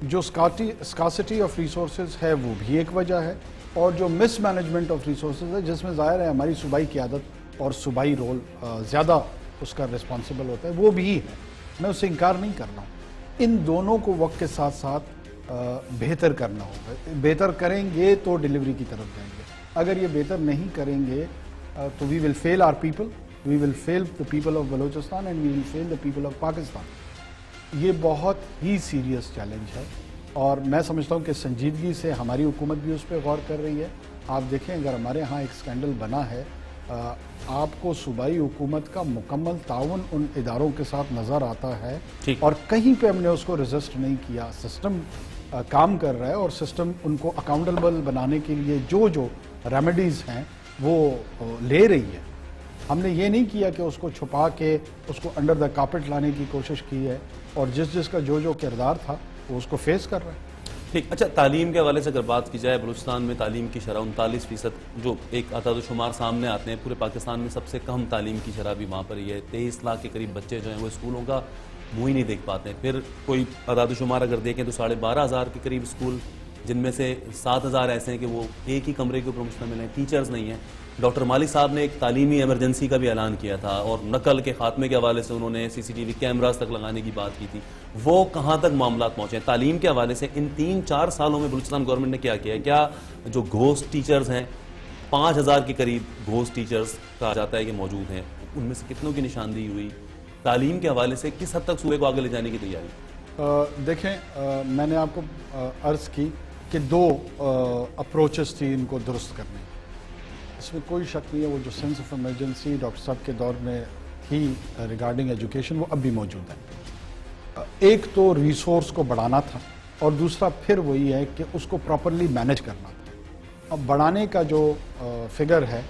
جو اسکارسٹی آف ریسورسز ہے وہ بھی ایک وجہ ہے اور جو مس مینجمنٹ آف ریسورسز ہے جس میں ظاہر ہے ہماری صوبائی قیادت اور صوبائی رول زیادہ اس کا رسپانسبل ہوتا ہے، وہ بھی ہے. میں اس سے انکار نہیں کر رہا ہوں. ان دونوں کو وقت کے ساتھ ساتھ بہتر کرنا ہوگا. بہتر کریں گے تو ڈیلیوری کی طرف جائیں گے. اگر یہ بہتر نہیں کریں گے تو we will fail our people, we will fail the people of Balochistan and we will fail the people of Pakistan. یہ بہت ہی سیریس چیلنج ہے اور میں سمجھتا ہوں کہ سنجیدگی سے ہماری حکومت بھی اس پہ غور کر رہی ہے. آپ دیکھیں اگر ہمارے ہاں ایک سکینڈل بنا ہے، آپ کو صوبائی حکومت کا مکمل تعاون ان اداروں کے ساتھ نظر آتا ہے اور کہیں پہ ہم نے اس کو ریزسٹ نہیں کیا. سسٹم کام کر رہا ہے اور سسٹم ان کو اکاؤنٹیبل بنانے کے لیے جو ریمیڈیز ہیں وہ لے رہی ہے. ہم نے یہ نہیں کیا کہ اس کو چھپا کے اس کو انڈر دا کارپٹ لانے کی کوشش کی ہے اور جس کا جو کردار تھا وہ اس کو فیس کر رہا ہے. ٹھیک. اچھا، تعلیم کے حوالے سے اگر بات کی جائے، بلوچستان میں تعلیم کی شرح 39% جو ایک اعداد و شمار سامنے آتے ہیں، پورے پاکستان میں سب سے کم تعلیم کی شرح بھی وہاں پر ہی ہے. 23 لاکھ کے قریب بچے جو ہیں وہ اسکولوں کا منہ ہی نہیں دیکھ پاتے ہیں. پھر کوئی اعداد و شمار اگر دیکھیں تو 12,500 کے قریب اسکول، جن میں سے 7,000 ایسے ہیں کہ وہ ایک ہی کمرے کے اوپر مشتمل ہیں، ٹیچرز نہیں ہیں. ڈاکٹر مالک صاحب نے ایک تعلیمی ایمرجنسی کا بھی اعلان کیا تھا اور نقل کے خاتمے کے حوالے سے انہوں نے CCTV کیمراز تک لگانے کی بات کی تھی. وہ کہاں تک معاملات پہنچے ہیں تعلیم کے حوالے سے؟ ان 3-4 سالوں میں بلوچستان گورنمنٹ نے کیا کیا ہے؟ کیا جو گھوسٹ ٹیچرز ہیں 5,000 کے قریب گھوسٹ ٹیچرز کہا جاتا ہے کہ موجود ہیں، ان میں سے کتنوں کی نشاندہی ہوئی؟ تعلیم کے حوالے سے کس حد تک صوبے کو آگے لے جانے کی تیاری؟ دیکھیں، میں نے آپ کو عرض کی کہ 2 اپروچز تھی ان کو درست کرنے. اس میں کوئی شک نہیں ہے، وہ جو سینس آف ایمرجنسی ڈاکٹر صاحب کے دور میں تھی ریگارڈنگ ایجوکیشن وہ اب بھی موجود ہے. ایک تو ریسورس کو بڑھانا تھا اور دوسرا پھر وہی ہے کہ اس کو پراپرلی مینج کرنا تھا. اب بڑھانے کا جو فگر ہے،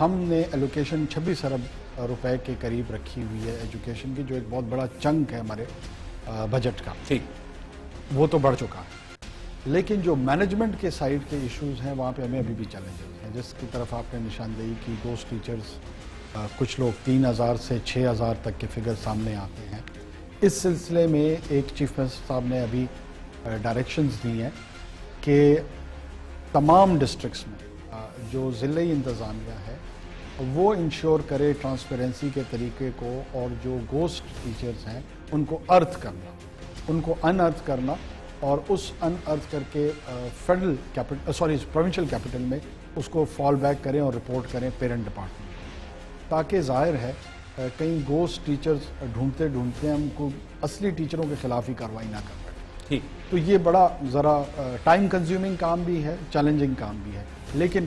ہم نے ایلوکیشن 26 ارب روپے کے قریب رکھی ہوئی ہے ایجوکیشن کی، جو ایک بہت بڑا چنک ہے ہمارے بجٹ کا. ٹھیک، وہ تو بڑھ چکا ہے. لیکن جو مینجمنٹ کے سائڈ کے ایشوز ہیں وہاں پہ ہمیں ابھی بھی چیلنجز ہیں، جس کی طرف آپ نے نشاندہی کی. گھوسٹ ٹیچرز کچھ لوگ 3,000 سے 6,000 تک کے فگر سامنے آتے ہیں. اس سلسلے میں ایک چیف منسٹر صاحب نے ابھی ڈائریکشنز دی ہیں کہ تمام ڈسٹرکٹس میں جو ضلعی انتظامیہ ہے وہ انشور کرے ٹرانسپیرنسی کے طریقے کو، اور جو گھوسٹ ٹیچرز ہیں ان کو ارتھ کرنا، ان کو ان ارتھ کرنا اور اس ان ارتھ کر کے فیڈرل پروونشل کیپٹل میں اس کو فال بیک کریں اور رپورٹ کریں پیرنٹ ڈپارٹمنٹ کو، تاکہ ظاہر ہے کہیں گھوسٹ ٹیچرز ڈھونڈتے ڈھونڈتے ہم کو اصلی ٹیچروں کے خلاف ہی کارروائی نہ کر بیٹھیں. ٹھیک. تو یہ بڑا ذرا ٹائم کنزیومنگ کام بھی ہے، چیلنجنگ کام بھی ہے. لیکن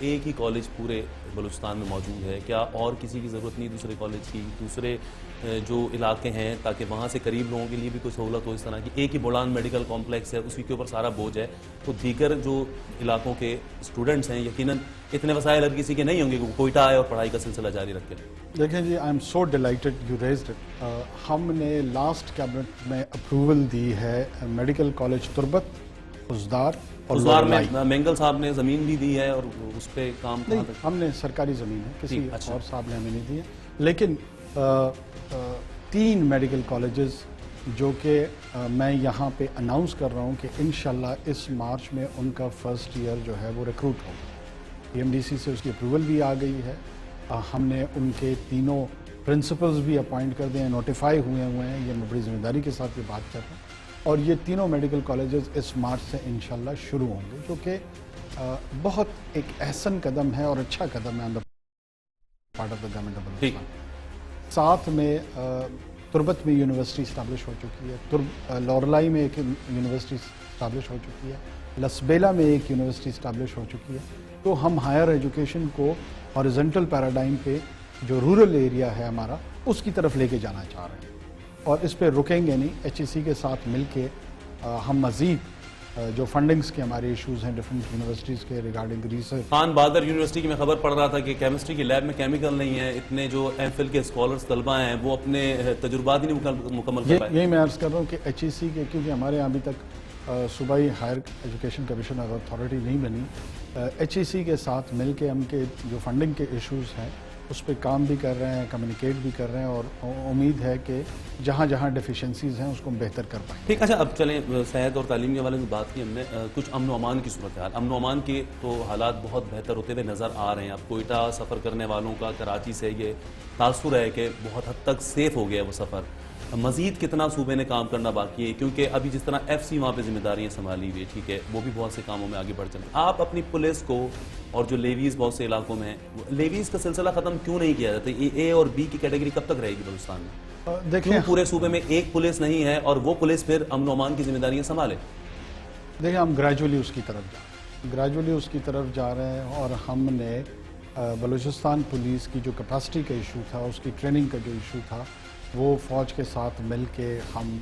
ایک ہی کالج پورے بلوچستان میں موجود ہے، کیا اور کسی کی ضرورت نہیں دوسرے کالج کی، دوسرے جو علاقے ہیں تاکہ وہاں سے قریب لوگوں کے لیے بھی کوئی سہولت ہو اس طرح کی؟ ایک ہی بولان میڈیکل کمپلیکس ہے، اسی کے اوپر سارا بوجھ ہے، تو دیگر جو علاقوں کے اسٹوڈنٹس ہیں یقیناً اتنے وسائل ہر کسی کے نہیں ہوں گے کہ کوئٹہ آئے اور پڑھائی کا سلسلہ جاری رکھے۔ دیکھیں جی، I am so delighted you raised it. ہم نے لاسٹ کیبنٹ میں اپروول دی ہے میڈیکل کالج تربت، حزدار اور حزدار میں لولائی۔ مینگل صاحب نے زمین بھی دی ہے اور اس پہ کام کہاں نہیں، تک؟ ہم نے سرکاری زمین ہے، کسی جی، اچھا۔ اور صاحب نے ہمیں نہیں دی ہے، لیکن 3 میڈیکل کالجز جو کہ میں یہاں پہ اناؤنس کر رہا ہوں کہ انشاءاللہ اس مارچ میں ان کا فرسٹ ایئر جو ہے وہ ریکروٹ ہوگا۔ پی ایم ڈی سی سے اس کی اپروول بھی آ گئی ہے، ہم نے ان کے تینوں پرنسپلز بھی اپوائنٹ کر دیے ہیں، نوٹیفائی ہوئے ہیں، یہ میں بڑی ذمہ داری کے ساتھ یہ بات کر رہا ہوں، اور یہ تینوں میڈیکل کالجز اس مارچ سے انشاءاللہ شروع ہوں گے، جو کہ بہت ایک احسن قدم ہے اور اچھا قدم ہے on the part of the government of Balochistan. ساتھ میں تربت میں یونیورسٹی اسٹیبلش ہو چکی ہے، لورلائی میں ایک یونیورسٹی اسٹیبلش ہو چکی ہے، لسبیلا میں ایک یونیورسٹی اسٹیبلش ہو چکی ہے۔ تو ہم ہائر ایجوکیشن کو ہاریزنٹل پیراڈائم پہ جو رورل ایریا ہے ہمارا اس کی طرف لے کے جانا چاہ رہے ہیں، اور اس پہ رکیں گے نہیں۔ ایچ ای سی کے ساتھ مل کے ہم مزید جو فنڈنگز کے ہمارے ایشوز ہیں ڈفرینٹ یونیورسٹیز کے ریگارڈنگ ریسرچ۔ خان بہادر یونیورسٹی کی میں خبر پڑھ رہا تھا کہ کیمسٹری کی لیب میں کیمیکل نہیں ہے، اتنے جو ایم فل کے اسکالرز طلبہ ہیں وہ اپنے تجربات ہی نہیں مکمل کر پائے۔ یہی میں عرض کر رہا ہوں کہ ایچ ای سی کے، کیونکہ ہمارے یہاں ابھی تک صوبائی ہائر ایجوکیشن کمیشن اتھارٹی نہیں بنی، ایچ ای سی کے ساتھ مل کے ہم کے جو فنڈنگ کے ایشوز ہیں اس پہ کام بھی کر رہے ہیں، کمیونیکیٹ بھی کر رہے ہیں، اور امید ہے کہ جہاں جہاں ڈیفیشنسیز ہیں اس کو ہم بہتر کر پائیں گے۔ ٹھیک، اچھا اب چلیں صحت اور تعلیم کے حوالے سے بات کی ہم نے، کچھ امن و امان کی صورتحال، امن و امان کے تو حالات بہت بہتر ہوتے ہوئے نظر آ رہے ہیں۔ اب کوئٹہ سفر کرنے والوں کا کراچی سے یہ تاثر ہے کہ بہت حد تک سیف ہو گیا وہ سفر، مزید کتنا صوبے نے کام کرنا باقی ہے؟ کیونکہ ابھی جس طرح ایف سی وہاں پہ ذمہ داریاں سنبھالی ہوئی ہے، ٹھیک ہے، وہ بھی بہت سے کاموں میں آگے بڑھ چلے، آپ اپنی پولیس کو اور جو لیویز بہت سے علاقوں میں ہیں، لیویز کا سلسلہ ختم کیوں نہیں کیا جاتا؟ اے اور بی کی کیٹیگری کب تک رہے گی بلوچستان میں؟ دیکھیں، پورے صوبے میں ایک پولیس نہیں ہے اور وہ پولیس پھر امن و امان کی ذمہ داریاں سنبھالے؟ دیکھیں، ہم گریجولی اس کی طرف جا رہے ہیں، اور ہم نے بلوچستان پولیس کی جو کیپیسٹی کا ایشو تھا، اس کی ٹریننگ کا جو ایشو تھا، وہ فوج کے ساتھ مل کے ہم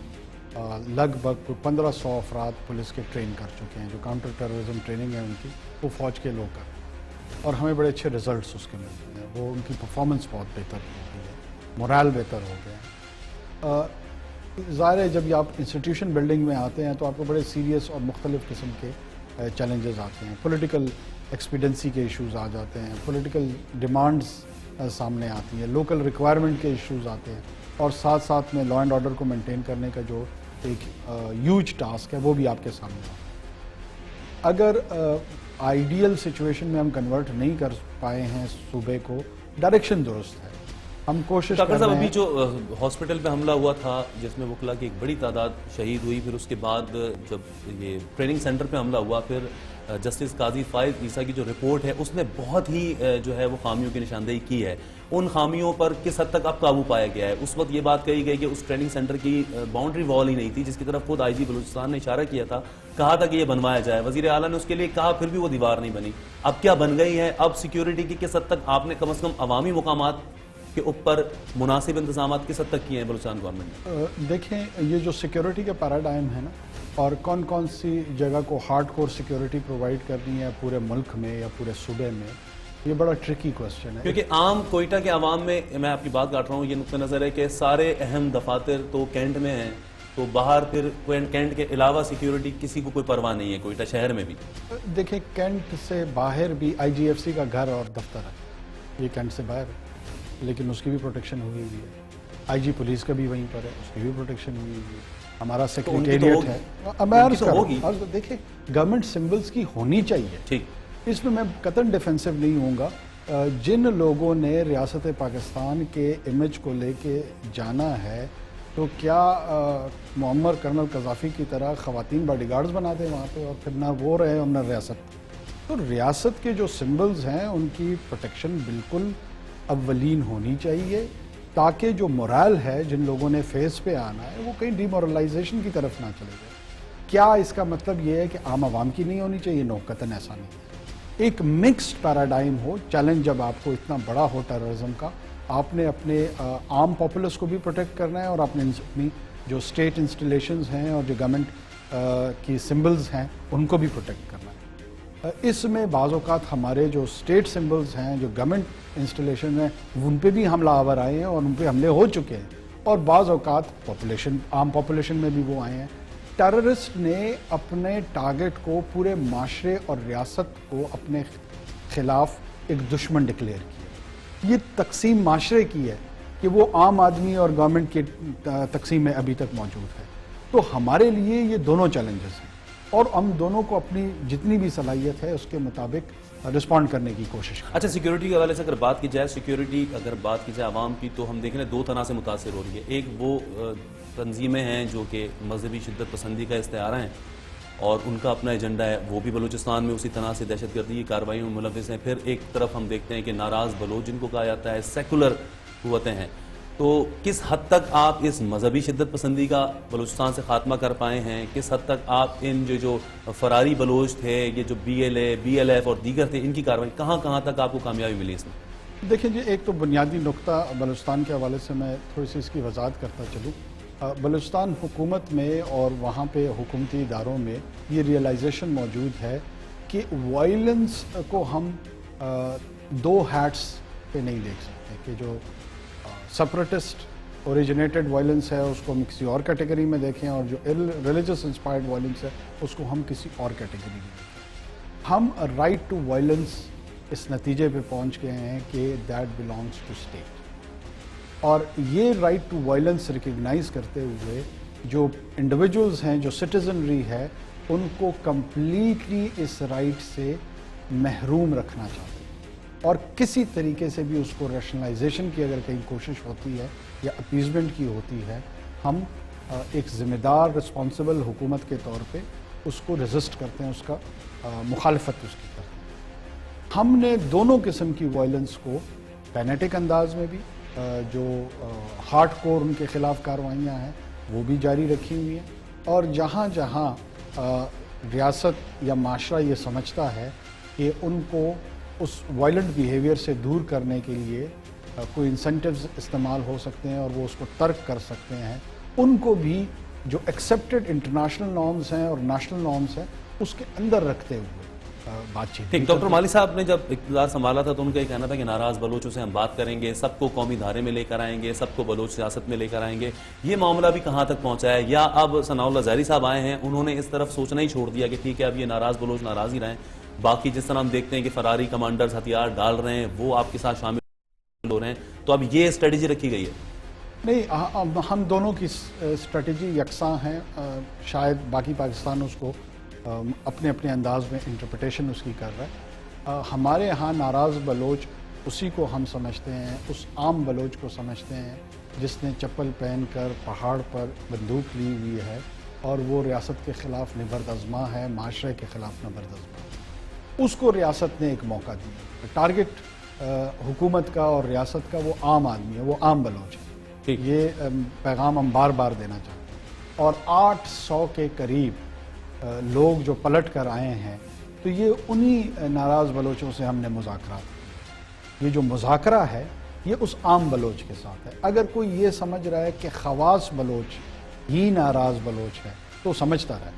لگ بھگ 1500 افراد پولیس کے ٹرین کر چکے ہیں، جو کاؤنٹر ٹیررزم ٹریننگ ہے ان کی، وہ فوج کے لوگ کر رہے ہیں، اور ہمیں بڑے اچھے ریزلٹس اس کے ملتے ہیں، وہ ان کی پرفارمنس بہت بہتر ہو گئی ہے، مورال بہتر ہو گیا ہے۔ ظاہر ہے جب آپ انسٹیٹیوشن بلڈنگ میں آتے ہیں تو آپ کو بڑے سیریس اور مختلف قسم کے چیلنجز آتے ہیں، پولیٹیکل ایکسپیڈنسی کے ایشوز آ جاتے ہیں، پولیٹیکل ڈیمانڈز سامنے آتی ہیں، لوکل ریکوائرمنٹ کے ایشوز آتے ہیں، اور ساتھ ساتھ میں لا اینڈ آرڈر کو مینٹین کرنے کا جو ایک ہیوج ٹاسک ہے وہ بھی آپ کے سامنے آتا ہے۔ اگر آئیڈیل سچویشن میں ہم کنورٹ نہیں کر پائے ہیں صوبے کو، ڈائریکشن درست ہے، ہم کوشش کر رہے ہیں۔ ابھی جو ہاسپٹل پہ حملہ ہوا تھا جس میں وکلا کی ایک بڑی تعداد شہید ہوئی، پھر اس کے بعد جب یہ ٹریننگ سینٹر پہ حملہ ہوا، پھر جسٹس قاضی فائز عیسیٰ کی جو رپورٹ ہے اس نے بہت ہی جو ہے وہ خامیوں کی نشاندہی کی ہے، ان خامیوں پر کس حد تک اب قابو پایا گیا ہے؟ اس وقت یہ بات کہی گئی کہ اس ٹریننگ سینٹر کی باؤنڈری وال ہی نہیں تھی، جس کی طرف خود آئی جی بلوچستان نے اشارہ کیا تھا، کہا تھا کہ یہ بنوایا جائے، وزیر اعلیٰ نے اس کے لیے کہا، پھر بھی وہ دیوار نہیں بنی، اب کیا بن گئی ہے؟ اب سیکیورٹی کی کس حد تک آپ نے کم از کم عوامی مقامات کے اوپر مناسب انتظامات کس حد تک کیے ہیں بلوچستان گورنمنٹ نے؟ دیکھیں، یہ جو سیکیورٹی کا پیراڈائم ہے نا، اور کون کون سی جگہ کو ہارڈ کور سیکیورٹی پرووائڈ کرنی ہے پورے ملک میں یا پورے صوبے میں، یہ بڑا ٹرکی کوسچن ہے، کیونکہ عام کوئٹہ کے عوام میں، میں آپ کی بات کاٹ رہا ہوں، یہ نقطہ نظر ہے کہ سارے اہم دفاتر تو کینٹ میں ہیں، تو باہر پھر کینٹ کے علاوہ سیکیورٹی کسی کو کوئی پرواہ نہیں ہے کوئٹہ شہر میں بھی۔ دیکھیں، کینٹ سے باہر بھی آئی جی ایف سی کا گھر اور دفتر ہے، یہ کینٹ سے باہر ہے، لیکن اس کی بھی پروٹیکشن ہوئی ہوئی ہے، آئی جی پولیس کا بھی وہیں پر ہے، اس کی بھی پروٹیکشن ہوئی ہوئی ہے، ہمارا سیکریٹریٹ ہے۔ میں عرض کر رہا ہوں، دیکھیں، گورنمنٹ سمبلز کی ہونی چاہیے، ٹھیک، اس میں میں قطعاً ڈیفینسو نہیں ہوں گا۔ جن لوگوں نے ریاست پاکستان کے امیج کو لے کے جانا ہے، تو کیا معمر کرنل قذافی کی طرح خواتین باڈی گارڈز بنا دیں وہاں پہ، اور پھر نہ وہ رہے اور نہ ریاست؟ تو ریاست کے جو سمبلز ہیں ان کی پروٹیکشن بالکل اولین ہونی چاہیے، تاکہ جو مورال ہے، جن لوگوں نے فیس پہ آنا ہے، وہ کہیں ڈی مورلائزیشن کی طرف نہ چلے جائے۔ کیا اس کا مطلب یہ ہے کہ عام عوام کی نہیں ہونی چاہیے؟ نو، قطعاً ایسا نہیں ہے۔ ایک مکسڈ پیراڈائم ہو، چیلنج جب آپ کو اتنا بڑا ہو ٹیررزم کا، آپ نے اپنے عام پاپولس کو بھی پروٹیکٹ کرنا ہے اور آپ نے اپنی جو اسٹیٹ انسٹالیشنز ہیں اور جو گورنمنٹ کی سمبلز ہیں ان کو بھی پروٹیکٹ کرنا ہے۔ اس میں بعض اوقات ہمارے جو اسٹیٹ سمبلز ہیں، جو گورنمنٹ انسٹالیشن ہیں، ان پہ بھی حملہ آور آئے ہیں اور ان پہ حملے ہو چکے ہیں، اور بعض اوقات عام پاپولیشن میں بھی وہ آئے ہیں۔ ٹیررسٹ نے اپنے ٹارگٹ کو پورے معاشرے اور ریاست کو اپنے خلاف ایک دشمن ڈکلیئر کیا۔ یہ تقسیم معاشرے کی ہے کہ وہ عام آدمی اور گورنمنٹ کی تقسیم میں ابھی تک موجود ہے۔ تو ہمارے لیے یہ دونوں چیلنجز ہیں اور ہم دونوں کو اپنی جتنی بھی صلاحیت ہے اس کے مطابق رسپونڈ کرنے کی کوشش کریں۔ اچھا، سیکیورٹی کے حوالے سے اگر بات کی جائے، سیکیورٹی اگر بات کی جائے عوام کی، تو ہم دیکھ رہے ہیں دو طرح سے متاثر ہو رہی ہے۔ ایک وہ تنظیمیں ہیں جو کہ مذہبی شدت پسندی کا استعارہ ہیں اور ان کا اپنا ایجنڈا ہے، وہ بھی بلوچستان میں اسی طرح سے دہشت گردی کی کارروائیوں میں ملوث ہیں۔ پھر ایک طرف ہم دیکھتے ہیں کہ ناراض بلوچ جن کو کہا جاتا ہے، سیکولر قوتیں ہیں۔ تو کس حد تک آپ اس مذہبی شدت پسندی کا بلوچستان سے خاتمہ کر پائے ہیں؟ کس حد تک آپ ان جو فراری بلوچ تھے، یہ جو BLA BLF اور دیگر تھے، ان کی کارروائی کہاں تک آپ کو کامیابی ملی اس میں؟ دیکھیں جی، ایک تو بنیادی نقطہ بلوچستان کے حوالے سے میں تھوڑی سی اس کی وضاحت کرتا چلوں۔ بلوچستان حکومت میں اور وہاں پہ حکومتی اداروں میں یہ ریئلائزیشن موجود ہے کہ وائلنس کو ہم دو ہیٹس پہ نہیں دیکھ سکتے، کہ جو سپریٹسٹ اوریجنیٹڈ وائلنس ہے اس کو ہم کسی اور کیٹیگری میں دیکھیں، اور جو ریلیجس انسپائرڈ وائلنس ہے اس کو ہم کسی اور کیٹیگری میں دیکھیں۔ ہم رائٹ ٹو وائلنس اس نتیجے پہ پہنچ گئے ہیں کہ دیٹ بلانگس ٹو اسٹیٹ، اور یہ رائٹ ٹو وائلنس ریکگنائز کرتے ہوئے جو انڈیویجولز ہیں، جو سٹیزنری ہے، ان کو کمپلیٹلی اس رائٹ سے محروم رکھنا چاہتے ہیں، اور کسی طریقے سے بھی اس کو ریشنلائزیشن کی اگر کہیں کوشش ہوتی ہے یا اپیزمنٹ کی ہوتی ہے، ہم ایک ذمہ دار رسپانسبل حکومت کے طور پہ اس کو ریزسٹ کرتے ہیں، اس کا مخالفت اس کی کرتے ہیں۔ ہم نے دونوں قسم کی وائلنس کو کائنیٹک انداز میں بھی، جو ہارڈ کور ان کے خلاف کارروائیاں ہیں وہ بھی جاری رکھی ہوئی ہیں، اور جہاں جہاں ریاست یا معاشرہ یہ سمجھتا ہے کہ ان کو اس وائلنٹ بیہیویئر سے دور کرنے کے لیے کوئی انسینٹیوز استعمال ہو سکتے ہیں اور وہ اس کو ترک کر سکتے ہیں، ان کو بھی جو ایکسیپٹڈ انٹرنیشنل نارمز ہیں اور نیشنل نارمز ہیں اس کے اندر رکھتے ہوئے بات چیت۔ ٹھیک، ڈاکٹر مالی صاحب نے جب اقتدار سنبھالا تھا تو ان کا یہ کہنا تھا کہ ناراض بلوچوں سے ہم بات کریں گے، سب کو قومی دھارے میں لے کر آئیں گے، سب کو بلوچ سیاست میں لے کر آئیں گے۔ یہ معاملہ بھی کہاں تک پہنچا ہے؟ یا اب ثناء اللہ زہری صاحب آئے ہیں، انہوں نے اس طرف سوچنا ہی چھوڑ دیا کہ ٹھیک ہے اب یہ ناراض بلوچ ناراض ہی رہیں، باقی جس طرح ہم دیکھتے ہیں کہ فراری کمانڈرز ہتھیار ڈال رہے ہیں وہ آپ کے ساتھ شامل ہو رہے ہیں، تو اب یہ اسٹریٹجی رکھی گئی ہے؟ نہیں، ہم دونوں کی اسٹریٹجی یکساں ہیں، شاید باقی پاکستان اس کو اپنے اپنے انداز میں انٹرپریٹیشن اس کی کر رہا ہے۔ ہمارے ہاں ناراض بلوچ اسی کو ہم سمجھتے ہیں، اس عام بلوچ کو سمجھتے ہیں جس نے چپل پہن کر پہاڑ پر بندوق لی ہوئی ہے اور وہ ریاست کے خلاف نبرد ہے، معاشرے کے خلاف نبرد ہے، اس کو ریاست نے ایک موقع دیا۔ ٹارگٹ حکومت کا اور ریاست کا وہ عام آدمی ہے، وہ عام بلوچ ہے۔ یہ پیغام ہم بار بار دینا چاہتے ہیں، اور 800 کے قریب لوگ جو پلٹ کر آئے ہیں، تو یہ انہی ناراض بلوچوں سے ہم نے مذاکرات کیے۔ یہ جو مذاکرہ ہے یہ اس عام بلوچ کے ساتھ ہے۔ اگر کوئی یہ سمجھ رہا ہے کہ خواص بلوچ ہی ناراض بلوچ ہے تو سمجھتا رہے۔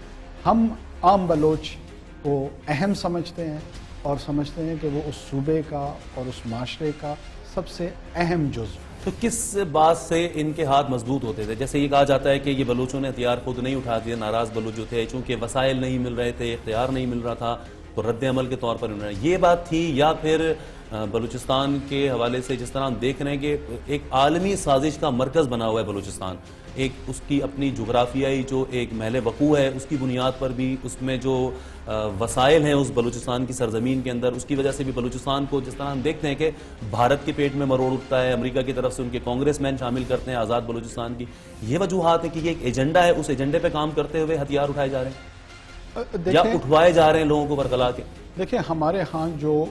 ہم عام بلوچ کو اہم سمجھتے ہیں اور سمجھتے ہیں کہ وہ اس صوبے کا اور اس معاشرے کا سب سے اہم جزو۔ تو کس بات سے ان کے ہاتھ مضبوط ہوتے تھے؟ جیسے یہ کہا جاتا ہے کہ یہ بلوچوں نے ہتھیار خود نہیں اٹھا دیا، ناراض بلوچ جو تھے چونکہ وسائل نہیں مل رہے تھے، اختیار نہیں مل رہا تھا، تو رد عمل کے طور پر انہوں نے یہ بات تھی، یا پھر بلوچستان کے حوالے سے جس طرح ہم دیکھ رہے ہیں کہ ایک عالمی سازش کا مرکز بنا ہوا ہے بلوچستان، ایک اس کی اپنی جغرافیائی جو ایک محل وقوع ہے اس کی بنیاد پر بھی، اس میں جو وسائل ہیں اس بلوچستان کی سرزمین کے اندر، اس کی وجہ سے بھی بلوچستان کو جس طرح ہم دیکھتے ہیں کہ بھارت کے پیٹ میں مروڑ اٹھتا ہے، امریکہ کی طرف سے ان کے کانگریس مین شامل کرتے ہیں آزاد بلوچستان کی، یہ وجوہات ہے کہ یہ ایک ایجنڈا ہے، اس ایجنڈے پہ کام کرتے ہوئے ہتھیار اٹھائے جا رہے ہیں یا اٹھوائے جا رہے ہیں لوگوں کو برگلا کے؟ دیکھیں، ہمارے ہاں جو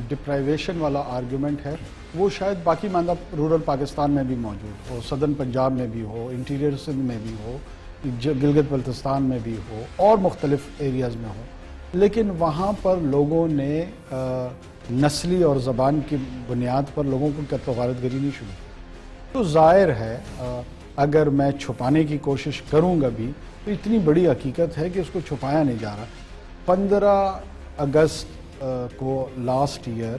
ڈپرائیویشن والا آرگیومنٹ ہے وہ شاید باقی ماندہ رورل پاکستان میں بھی موجود ہو، صدرن پنجاب میں بھی ہو، انٹیریئر سندھ میں بھی ہو، گلگت بلتستان میں بھی ہو اور مختلف ایریاز میں ہو، لیکن وہاں پر لوگوں نے نسلی اور زبان کی بنیاد پر لوگوں کو قتل و غارت گری نہیں شروع کی۔ تو ظاہر ہے اگر میں چھپانے کی کوشش کروں گا بھی تو اتنی بڑی حقیقت ہے کہ اس کو چھپایا نہیں جا رہا۔ 15 اگست کو لاسٹ ایئر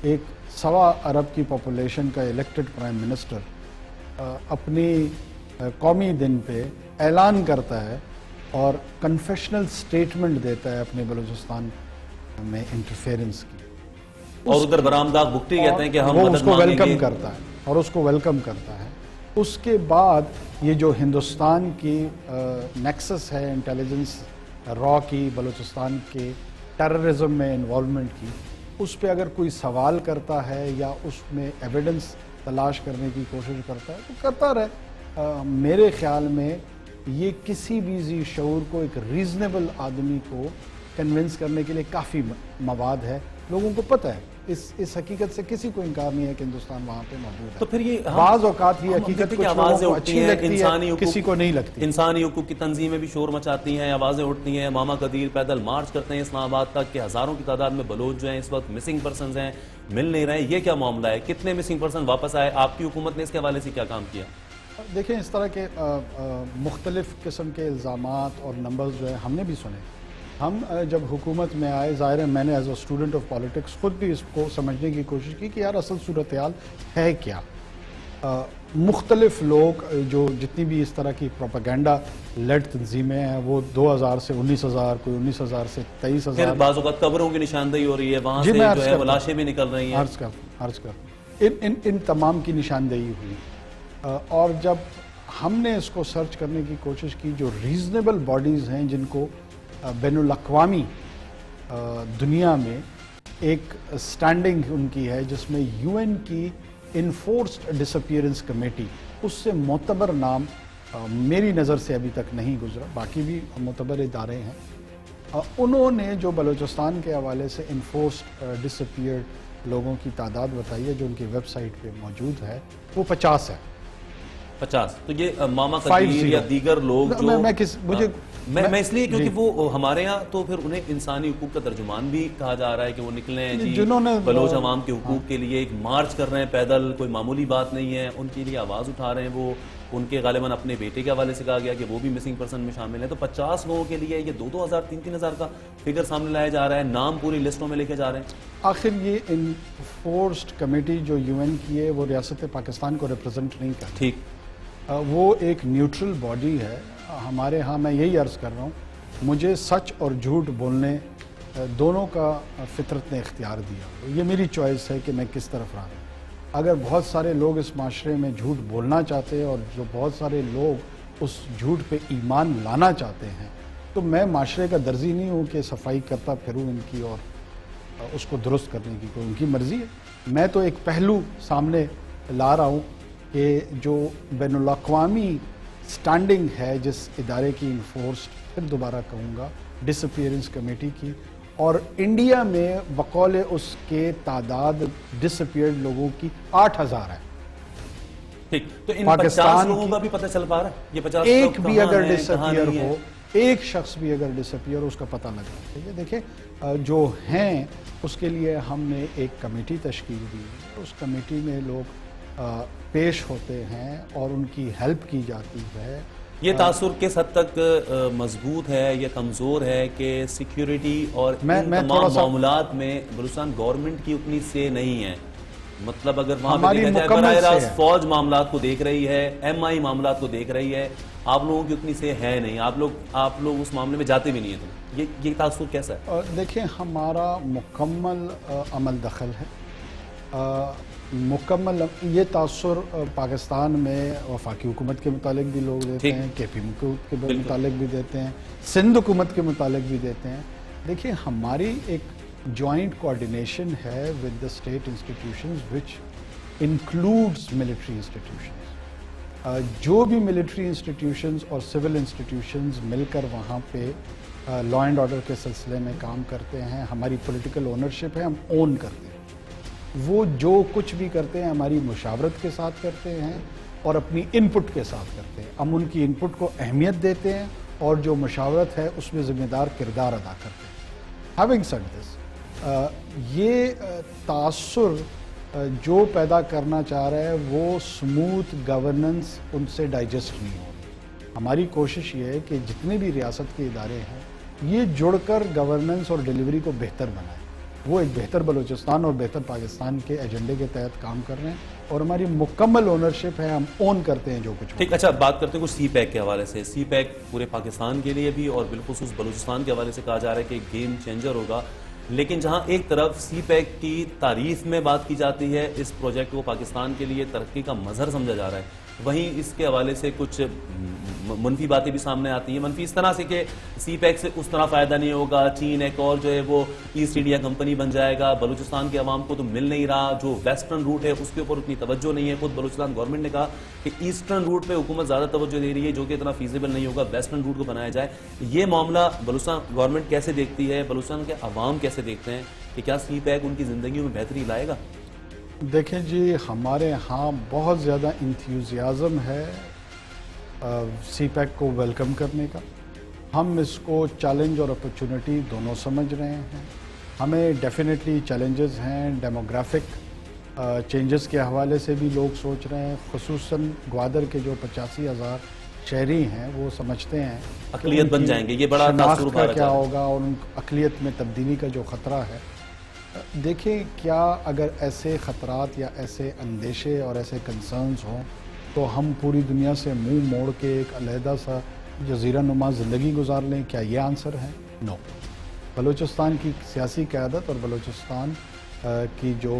ایک 1.25 ارب کی پاپولیشن کا الیکٹڈ پرائم منسٹر اپنی قومی دن پہ اعلان کرتا ہے اور کنفیشنل سٹیٹمنٹ دیتا ہے اپنے بلوچستان میں انٹرفیرنس کی، اور ادھر برآمدات بگٹی کہتے ہیں کہ ہم وہ مدد اس کو مانگیں ویلکم گے۔ کرتا ہے اور اس کو ویلکم کرتا ہے۔ اس کے بعد یہ جو ہندوستان کی نیکسس ہے انٹیلیجنس را کی، بلوچستان کے ٹیررزم میں انوالومنٹ کی، اس پہ اگر کوئی سوال کرتا ہے یا اس میں ایویڈنس تلاش کرنے کی کوشش کرتا ہے تو کرتا رہے۔ میرے خیال میں یہ کسی بھی ذی شعور کو، ایک ریزنیبل آدمی کو کنونس کرنے کے لیے کافی مواد ہے۔ لوگوں کو پتہ ہے، اس حقیقت سے کسی کو انکار نہیں ہے کہ ہندوستان وہاں پہ موجود ہے۔ تو پھر یہ بعض اوقات یہ حقیقت کچھ لوگوں کو اچھی لگتی ہے، کسی کو نہیں لگتی۔ انسانی حقوق کی تنظیمیں بھی شور مچاتی ہیں، آوازیں اٹھتی ہیں، ماما قدیر پیدل مارچ کرتے ہیں اسلام آباد تک کہ ہزاروں کی تعداد میں بلوچ جو ہیں اس وقت مسنگ پرسنز ہیں، مل نہیں رہے۔ یہ کیا معاملہ ہے؟ کتنے مسنگ پرسن واپس آئے؟ آپ کی حکومت نے اس کے حوالے سے کیا کام کیا؟ دیکھیں، اس طرح کے مختلف قسم کے الزامات اور نمبرز جو ہیں ہم نے بھی سنے۔ ہم جب حکومت میں آئے، ظاہر ہے میں نے as a student of politics خود بھی اس کو سمجھنے کی کوشش کی کہ یار اصل صورتحال ہے کیا۔ مختلف لوگ جو جتنی بھی اس طرح کی پروپیگنڈا لیڈ تنظیمیں ہیں، وہ 2000 سے 19,000، کوئی 19,000 سے 23,000۔ پھر بعض اوقات قبروں کی نشاندہی ہو رہی ہے، وہاں سے جو ہے وہ لاشیں بھی نکل رہی ہیں۔ عرض کر ان تمام کی نشاندہی ہوئی، اور جب ہم نے اس کو سرچ کرنے کی کوشش کی، جو ریزنیبل باڈیز ہیں جن کو بین الاقوامی دنیا میں ایک سٹینڈنگ ان کی ہے، جس میں یو این کی انفورسڈ ڈس اپیئرنس کمیٹی، اس سے معتبر نام میری نظر سے ابھی تک نہیں گزرا، باقی بھی معتبر ادارے ہیں۔ انہوں نے جو بلوچستان کے حوالے سے انفورسڈ ڈس اپیئرڈ لوگوں کی تعداد بتائی ہے، جو ان کی ویب سائٹ پہ موجود ہے، وہ 50 ہے۔ 50۔ تو یہ ماما قدیر یا دیگر لوگ جو میں اس لیے کیونکہ وہ ہمارے ہاں تو پھر انہیں انسانی حقوق کا ترجمان بھی کہا جا رہا ہے کہ وہ نکلے ہیں جی بلوچ عوام کے حقوق کے لیے ایک مارچ کر رہے ہیں پیدل، کوئی معمولی بات نہیں ہے، ان کے لیے آواز اٹھا رہے ہیں۔ وہ ان کے غالباً اپنے بیٹے کے حوالے سے کہا گیا کہ وہ بھی مسنگ پرسن میں شامل ہیں۔ تو 50 لوگوں کے لیے یہ 2,000 3,000 کا فگر سامنے لایا جا رہا ہے، نام پوری لسٹوں میں لکھے جا رہے ہیں۔ آخر یہ انفورسڈ کمیٹی جو یو این کی ہے، وہ ریاست پاکستان کو ریپرزینٹ نہیں کرتی۔ ٹھیک، وہ ایک نیوٹرل باڈی ہے۔ ہمارے ہاں میں یہی عرض کر رہا ہوں، مجھے سچ اور جھوٹ بولنے دونوں کا فطرت نے اختیار دیا۔ یہ میری چوائس ہے کہ میں کس طرف رہا ہوں۔ اگر بہت سارے لوگ اس معاشرے میں جھوٹ بولنا چاہتے ہیں اور جو بہت سارے لوگ اس جھوٹ پہ ایمان لانا چاہتے ہیں، تو میں معاشرے کا درزی نہیں ہوں کہ صفائی کرتا پھروں ان کی اور اس کو درست کرنے کی، کوئی ان کی مرضی ہے۔ میں تو ایک پہلو سامنے لا رہا ہوں کہ جو بین الاقوامی سٹینڈنگ ہے جس ادارے کی انفورسڈ، پھر دوبارہ کہوں گا، ڈس اپیئرنس کمیٹی کی، اور انڈیا میں بقول اس کے تعداد ڈس اپیئرڈ لوگوں کی 8,000 ہے۔ ٹھیک، تو ان 50 لوگوں کا بھی پتہ چل پا رہا ہے؟ یہ 50 ایک بھی اگر ڈس اپیئر ہو، ایک شخص بھی اگر ڈس اپیئر ہو، اس کا پتہ لگنا چاہیے۔ دیکھیں، جو ہیں اس کے لیے ہم نے ایک کمیٹی تشکیل دی، اس کمیٹی میں لوگ پیش ہوتے ہیں اور ان کی ہیلپ کی جاتی ہے۔ یہ تاثر کس حد تک مضبوط ہے یا کمزور ہے کہ سیکیورٹی اور ان تمام معاملات میں بلوچستان گورنمنٹ کی اتنی سے نہیں ہے؟ مطلب اگر وہاں پہ دیکھا جائے براہ راست فوج معاملات کو دیکھ رہی ہے، ایم آئی معاملات کو دیکھ رہی ہے، آپ لوگوں کی اتنی سے ہے نہیں، آپ لوگ اس معاملے میں جاتے بھی نہیں ہیں، تو یہ تاثر کیسا ہے؟ دیکھیں، ہمارا مکمل عمل دخل ہے، مکمل۔ یہ تاثر پاکستان میں وفاقی حکومت کے متعلق بھی لوگ دیتے ہیں، کے پی حکومت کے متعلق بھی دیتے ہیں، سندھ حکومت کے متعلق بھی دیتے ہیں۔ دیکھیں، ہماری ایک جوائنٹ کوآرڈینیشن ہے with the state institutions which includes military institutions. جو بھی ملٹری انسٹیٹیوشنز اور سول انسٹیٹیوشنز مل کر وہاں پہ لا اینڈ آرڈر کے سلسلے میں کام کرتے ہیں، ہماری پولیٹیکل اونرشپ ہے، ہم اون کرتے ہیں۔ وہ جو کچھ بھی کرتے ہیں ہماری مشاورت کے ساتھ کرتے ہیں، اور اپنی انپٹ کے ساتھ کرتے ہیں. ہم ان کی انپٹ کو اہمیت دیتے ہیں اور جو مشاورت ہے اس میں ذمہ دار کردار ادا کرتے ہیں. ہیونگ سیڈ دس، یہ تاثر جو پیدا کرنا چاہ رہا ہے وہ سموتھ گورننس ان سے ڈائجسٹ نہیں ہو رہی. ہماری کوشش یہ ہے کہ جتنے بھی ریاست کے ادارے ہیں یہ جڑ کر گورننس اور ڈیلیوری کو بہتر بنائیں. وہ ایک بہتر بلوچستان اور بہتر پاکستان کے ایجنڈے کے تحت کام کر رہے ہیں اور ہماری مکمل اونرشپ ہے، ہم اون کرتے ہیں جو کچھ. ٹھیک، اچھا بات کرتے ہیں کچھ سی پیک کے حوالے سے. سی پیک پورے پاکستان کے لیے بھی اور بالخصوص بلوچستان کے حوالے سے کہا جا رہا ہے کہ گیم چینجر ہوگا، لیکن جہاں ایک طرف سی پیک کی تعریف میں بات کی جاتی ہے، اس پروجیکٹ کو پاکستان کے لیے ترقی کا مظہر سمجھا جا رہا ہے، وہیں اس کے حوالے سے کچھ منفی باتیں بھی سامنے آتی ہیں. منفی اس طرح سے کہ سی پیک سے اس طرح فائدہ نہیں ہوگا، چین ایک اور جو ہے وہ ایسٹ انڈیا کمپنی بن جائے گا، بلوچستان کے عوام کو تو مل نہیں رہا، جو ویسٹرن روٹ ہے اس کے اوپر اتنی توجہ نہیں ہے. خود بلوچستان گورنمنٹ نے کہا کہ ایسٹرن روٹ پہ حکومت زیادہ توجہ دے رہی ہے جو کہ اتنا فیزیبل نہیں ہوگا، ویسٹرن روٹ کو بنایا جائے. یہ معاملہ بلوچستان گورنمنٹ کیسے دیکھتی ہے، بلوچستان کے عوام کیسے دیکھتے ہیں کہ کیا سی پیک ان کی زندگیوں میں بہتری لائے گا؟ دیکھیں جی، ہمارے ہاں بہت زیادہ انتھیوزیازم ہے سی پیک کو ویلکم کرنے کا. ہم اس کو چیلنج اور اپرچونٹی دونوں سمجھ رہے ہیں. ہمیں ڈیفینیٹلی چیلنجز ہیں، ڈیموگرافک چینجز کے حوالے سے بھی لوگ سوچ رہے ہیں. خصوصاً گوادر کے جو 85,000 شہری ہیں وہ سمجھتے ہیں اقلیت بن جائیں گے، یہ بڑا تاثر کا کیا ہوگا اور ان اقلیت میں تبدیلی کا جو خطرہ ہے. دیکھیں، کیا اگر ایسے خطرات یا ایسے اندیشے اور ایسے کنسرنز ہوں تو ہم پوری دنیا سے منہ موڑ کے ایک علیحدہ سا جزیرہ نما زندگی گزار لیں؟ کیا یہ آنسر ہے؟ نو. بلوچستان کی سیاسی قیادت اور بلوچستان کی جو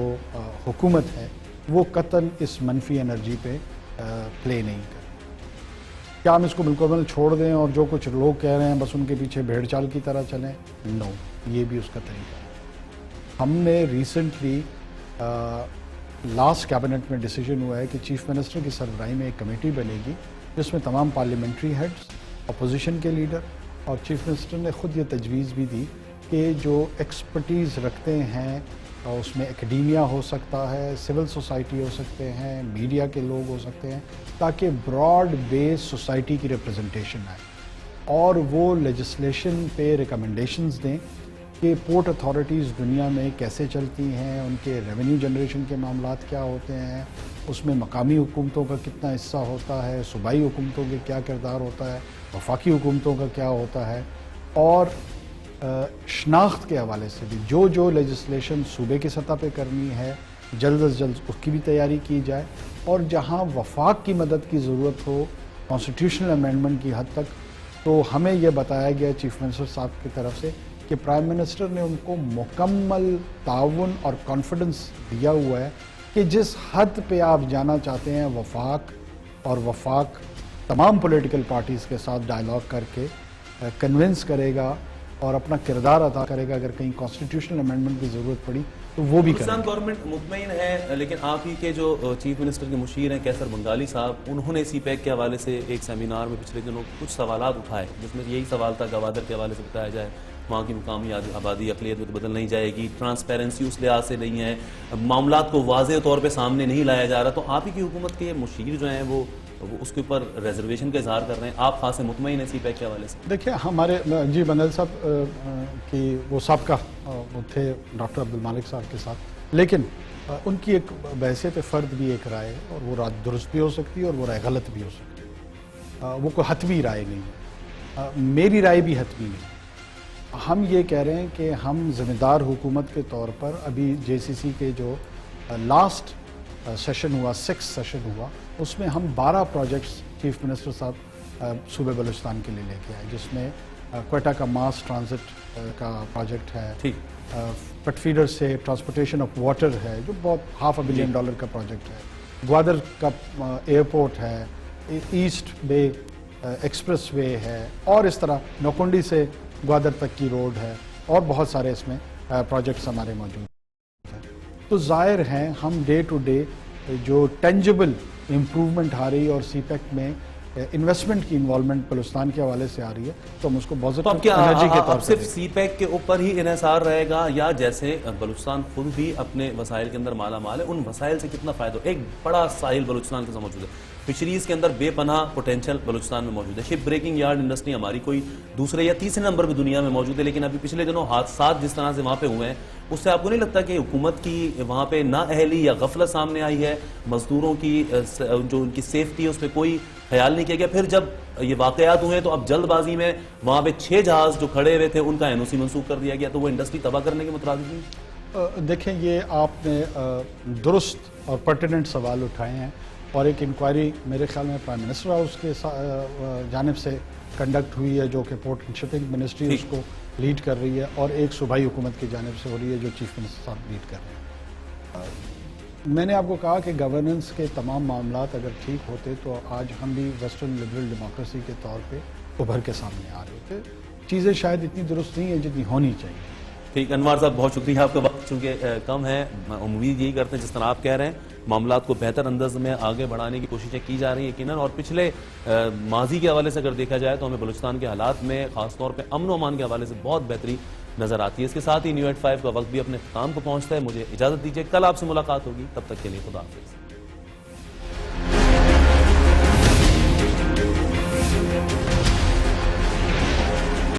حکومت ہے وہ قطعاً اس منفی انرجی پہ پلے نہیں کرے. کیا ہم اس کو بالکل چھوڑ دیں اور جو کچھ لوگ کہہ رہے ہیں بس ان کے پیچھے بھیڑ چال کی طرح چلیں؟ نو، یہ بھی اس کا طریقہ ہے. ہم نے ریسنٹلی لاسٹ کیبنٹ میں ڈیسیجن ہوا ہے کہ چیف منسٹر کی سربراہی میں ایک کمیٹی بنے گی جس میں تمام پارلیمنٹری ہیڈز، اپوزیشن کے لیڈر، اور چیف منسٹر نے خود یہ تجویز بھی دی کہ جو ایکسپرٹیز رکھتے ہیں اس میں اکیڈیمیا ہو سکتا ہے، سول سوسائٹی ہو سکتے ہیں، میڈیا کے لوگ ہو سکتے ہیں، تاکہ براڈ بیس سوسائٹی کی ریپرزنٹیشن آئے اور وہ لیجسلیشن پہ ریکمنڈیشنز دیں کہ پورٹ اتھارٹیز دنیا میں کیسے چلتی ہیں، ان کے ریونیو جنریشن کے معاملات کیا ہوتے ہیں، اس میں مقامی حکومتوں کا کتنا حصہ ہوتا ہے، صوبائی حکومتوں کے کیا کردار ہوتا ہے، وفاقی حکومتوں کا کیا ہوتا ہے، اور شناخت کے حوالے سے بھی جو لیجسلیشن صوبے کی سطح پہ کرنی ہے جلد از جلد اس کی بھی تیاری کی جائے، اور جہاں وفاق کی مدد کی ضرورت ہو کانسٹیٹیوشنل امینڈمنٹ کی حد تک، تو ہمیں یہ بتایا گیا چیف منسٹر صاحب کی طرف سے کہ پرائم منسٹر نے ان کو مکمل تعاون اور کانفیڈنس دیا ہوا ہے کہ جس حد پہ آپ جانا چاہتے ہیں وفاق تمام پولیٹیکل پارٹیز کے ساتھ ڈائلاگ کر کے کنونس کرے گا اور اپنا کردار ادا کرے گا. اگر کہیں کانسٹیٹیوشنل امینڈمنٹ کی ضرورت پڑی تو وہ بھی کرے گا. گورنمنٹ مطمئن ہے، لیکن آپ ہی کے جو چیف منسٹر کے مشیر ہیں کیسر بنگالی صاحب، انہوں نے سی پیک کے حوالے سے ایک سیمینار میں پچھلے دنوں کچھ سوالات اٹھائے جس میں یہی سوال تھا گوادر کے حوالے سے بتایا جائے وہاں کی مقامی آبادی اقلیت میں تو بدل نہیں جائے گی، ٹرانسپیرنسی اس لحاظ سے نہیں ہے، معاملات کو واضح طور پہ سامنے نہیں لایا جا رہا. تو آپ ہی کی حکومت کے مشیر جو ہیں وہ اس کے اوپر ریزرویشن کا اظہار کر رہے ہیں. آپ خاصے مطمئن ہیں سی پیک کے حوالے سے؟ دیکھیں، ہمارے جی بندل صاحب کی وہ سابقہ وہ تھے ڈاکٹر عبدالمالک صاحب کے ساتھ، لیکن ان کی ایک بحیثیت فرد بھی ایک رائے ہے اور وہ رائے درست بھی ہو سکتی ہے اور وہ رائے غلط بھی ہو سکتی ہے. وہ کوئی حتمی رائے نہیں ہے، میری رائے بھی حتمی نہیں. ہم یہ کہہ رہے ہیں کہ ہم ذمہ دار حکومت کے طور پر ابھی جے سی سی کے جو لاسٹ سیشن ہوا، 6 سیشن ہوا، اس میں ہم 12 پروجیکٹس چیف منسٹر صاحب صوبے بلوچستان کے لیے لے کے آئے، جس میں کوئٹہ کا ماس ٹرانزٹ کا پروجیکٹ ہے، پٹ فیڈر سے ٹرانسپورٹیشن آف واٹر ہے جو بہت $500 ملین کا پروجیکٹ ہے، گوادر کا ایئرپورٹ ہے، ایسٹ بے ایکسپریس وے ہے، اور اس طرح نوکنڈی سے گوادر تک کی روڈ ہے، اور بہت سارے اس میں پروجیکٹس ہمارے موجود ہیں. تو ظاہر ہیں ہم ڈے ٹو ڈے جو ٹینجبل امپروومنٹ آ رہی ہے اور سی پیک میں انویسٹمنٹ کی انوالومنٹ بلوچستان کے حوالے سے آ رہی ہے، تو ہم اس کو پازیٹیو انرجی کے طور پر صرف سی پیک کے اوپر ہی انحصار رہے گا، یا جیسے بلوچستان خود بھی اپنے وسائل کے اندر مالا مال ہے، ان وسائل سے کتنا فائدہ؟ ایک بڑا ساحل بلوچستان کے ساتھ موجود ہے، فشریز کے اندر بے پناہ پوٹینشیل بلوچستان میں موجود ہے. شپ بریکنگ یارڈ انڈسٹری ہماری کوئی دوسرے یا تیسرے نمبر پہ دنیا میں موجود ہے, لیکن ابھی پچھلے دنوں حادثات جس طرح سے وہاں پہ ہوئے ہیں اس سے آپ کو نہیں لگتا کہ حکومت کی وہاں پہ نااہلی یا غفلت سامنے آئی ہے, مزدوروں کی جو ان کی سیفٹی ہے اس پہ کوئی خیال نہیں کیا گیا؟ پھر جب یہ واقعات ہوئے تو اب جلد بازی میں وہاں پہ 6 جہاز جو کھڑے ہوئے تھے ان کا NOC منسوخ کر دیا گیا, تو وہ انڈسٹری تباہ کرنے کے مترادف نہیں؟ دیکھیں, یہ آپ نے درست اور پرٹیننٹ سوال اٹھائے ہیں, اور ایک انکوائری میرے خیال میں پرائم منسٹر ہاؤس کے جانب سے کنڈکٹ ہوئی ہے, جو کہ پورٹ اینڈ شپنگ منسٹری اس کو لیڈ کر رہی ہے, اور ایک صوبائی حکومت کی جانب سے ہو رہی ہے جو چیف منسٹر صاحب لیڈ کر رہے ہیں. میں نے آپ کو کہا کہ گورننس کے تمام معاملات اگر ٹھیک ہوتے تو آج ہم بھی ویسٹرن لبرل ڈیموکریسی کے طور پہ ابھر کے سامنے آ رہے ہوتے. چیزیں شاید اتنی درست نہیں ہیں جتنی ہونی چاہیے. ٹھیک, انوار صاحب بہت شکریہ, آپ کا وقت چونکہ کم ہے, امید یہی کرتے ہیں جس طرح آپ کہہ رہے ہیں معاملات کو بہتر انداز میں آگے بڑھانے کی کوششیں کی جا رہی ہیں یقیناً, اور پچھلے ماضی کے حوالے سے اگر دیکھا جائے تو ہمیں بلوچستان کے حالات میں خاص طور پہ امن و امان کے حوالے سے بہت بہتری نظر آتی ہے. اس کے ساتھ ہی نیو ایٹ 5 کا وقت بھی اپنے اختتام کو پہنچتا ہے. مجھے اجازت دیجیے, کل آپ سے ملاقات ہوگی, تب تک کے لیے خدا حافظ.